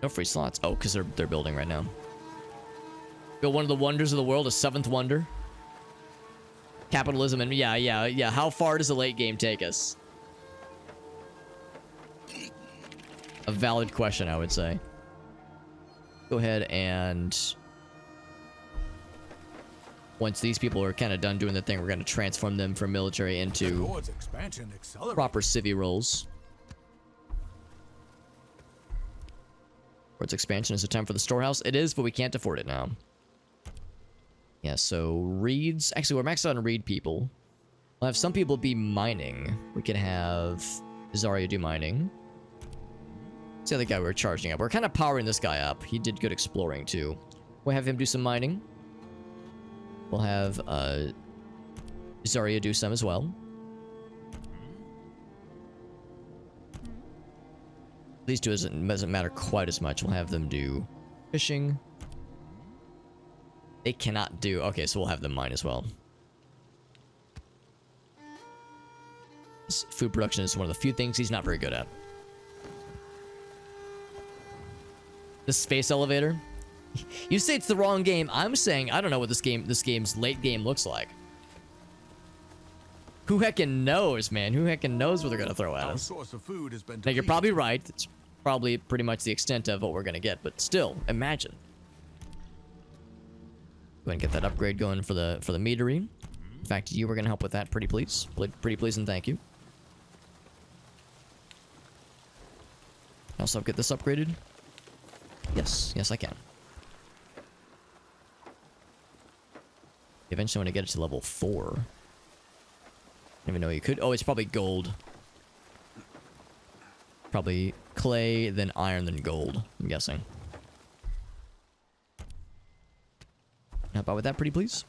No free slots. Oh, because they're building right now. Build one of the wonders of the world, a 7th wonder. Capitalism and yeah. How far does the late game take us? A valid question, I would say. Go ahead and once these people are kind of done doing the thing, we're going to transform them from military into Gord's expansion accelerates. proper civvy roles. Gord's expansion, is it time for the storehouse? It is, but we can't afford it now. Yeah, so reeds. Actually, we're maxed out on reed people. We'll have some people be mining. We could have Zarya do mining. What's the other guy we're charging up? We're kind of powering this guy up. He did good exploring, too. We'll have him do some mining. We'll have Zarya do some as well. These two doesn't matter quite as much. We'll have them do fishing. They cannot do... Okay, so we'll have them mine as well. This food production is one of the few things he's not very good at. The space elevator. You say it's the wrong game. I'm saying I don't know what this game's late game looks like. Who heckin' knows, man? Who heckin' knows what they're gonna throw at Our us? source of food has been Now you're depleted. probably right. It's probably pretty much the extent of what we're gonna get, but still, imagine. Go ahead and get that upgrade going for the meadery. In fact, you were gonna help with that, pretty please. Pretty please and thank you. Also, get this upgraded. Yes, I can. Eventually, when I get it to level 4. I didn't even know you could. Oh, it's probably gold. Probably clay, then iron, then gold, I'm guessing. Help out with that, pretty please.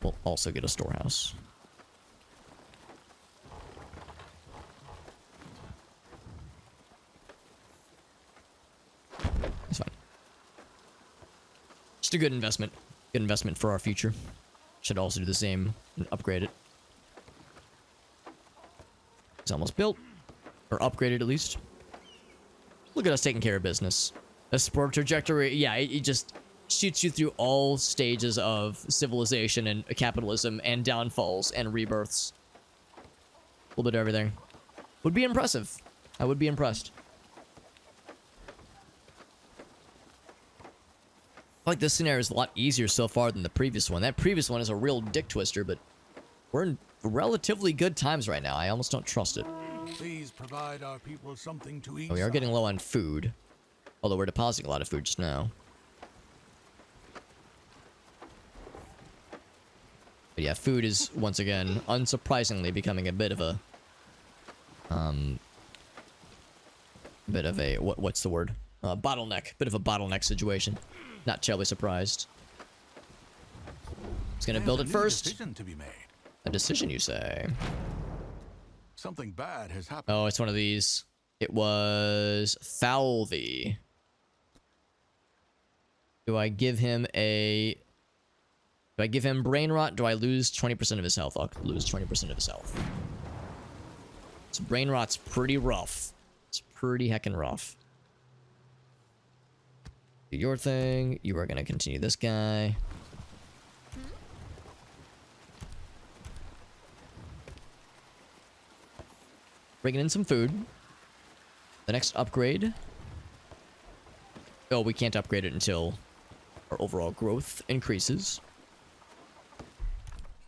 We'll also get a storehouse. It's fine. Just a good investment. Good investment for our future. Should also do the same and upgrade it. It's almost built. Or upgraded at least. Look at us taking care of business. A sport trajectory, yeah, it just shoots you through all stages of civilization and capitalism and downfalls and rebirths. A little bit of everything. Would be impressive. I would be impressed. I feel like this scenario is a lot easier so far than the previous one. That previous one is a real dick twister, but we're in relatively good times right now. I almost don't trust it. Please provide our people something to eat. Oh, we are getting low on food. Although we're depositing a lot of food just now. But yeah, food is, once again, unsurprisingly becoming a bit of a... what's the word? Bottleneck. Bit of a bottleneck situation. Not terribly surprised. He's gonna build it first. Decision to be made. A decision, you say? Something bad has happened. Oh, it's one of these. It was Falvey. Do I give him brain rot? Do I lose 20% of his health? I'll lose 20% of his health. So brain rot's pretty rough. It's pretty heckin' rough. Do your thing. You are gonna continue this guy. Bringing in some food. The next upgrade. Oh, we can't upgrade it until our overall growth increases.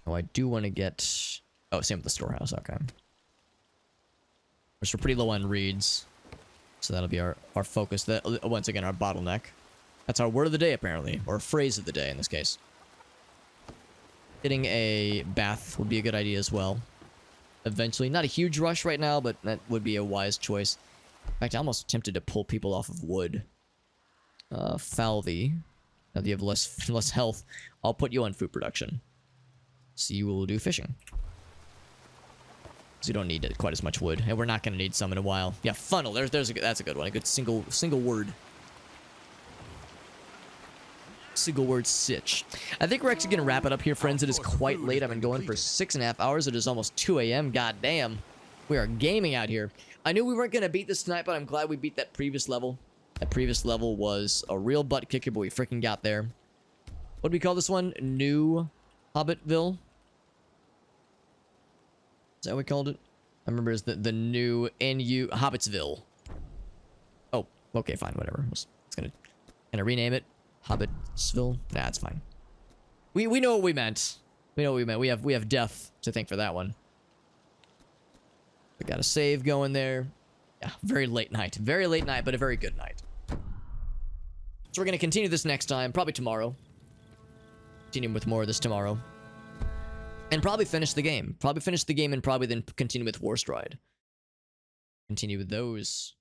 Oh, I do want to get... Oh, same with the storehouse. Okay. We're pretty low on reeds. So that'll be our focus. That, once again, our bottleneck. That's our word of the day, apparently. Or phrase of the day, in this case. Getting a bath would be a good idea as well. Eventually. Not a huge rush right now, but that would be a wise choice. In fact, I'm almost tempted to pull people off of wood. Falvey. Now that you have less health, I'll put you on food production. So you will do fishing. So you don't need quite as much wood. And we're not going to need some in a while. Yeah, funnel. That's a good one. A good single word. Single word sitch. I think we're actually going to wrap it up here, friends. It is quite late. I've been going for 6.5 hours. It is almost 2 a.m. God damn. We are gaming out here. I knew we weren't going to beat this tonight, but I'm glad we beat that previous level. That previous level was a real butt kicker, but we freaking got there. What do we call this one? New Hobbitville? Is that what we called it? I remember it's the new NU Hobbitsville. Oh, Okay, fine, whatever. It's gonna rename it Hobbitsville. Nah, it's fine. We know what we meant. We know what we meant. We have death to thank for that one. We got a save going there. Yeah, very late night, but a very good night. So we're gonna continue this next time, probably tomorrow. Continue with more of this tomorrow. And probably finish the game. Probably finish the game and probably then continue with War Stride. Continue with those.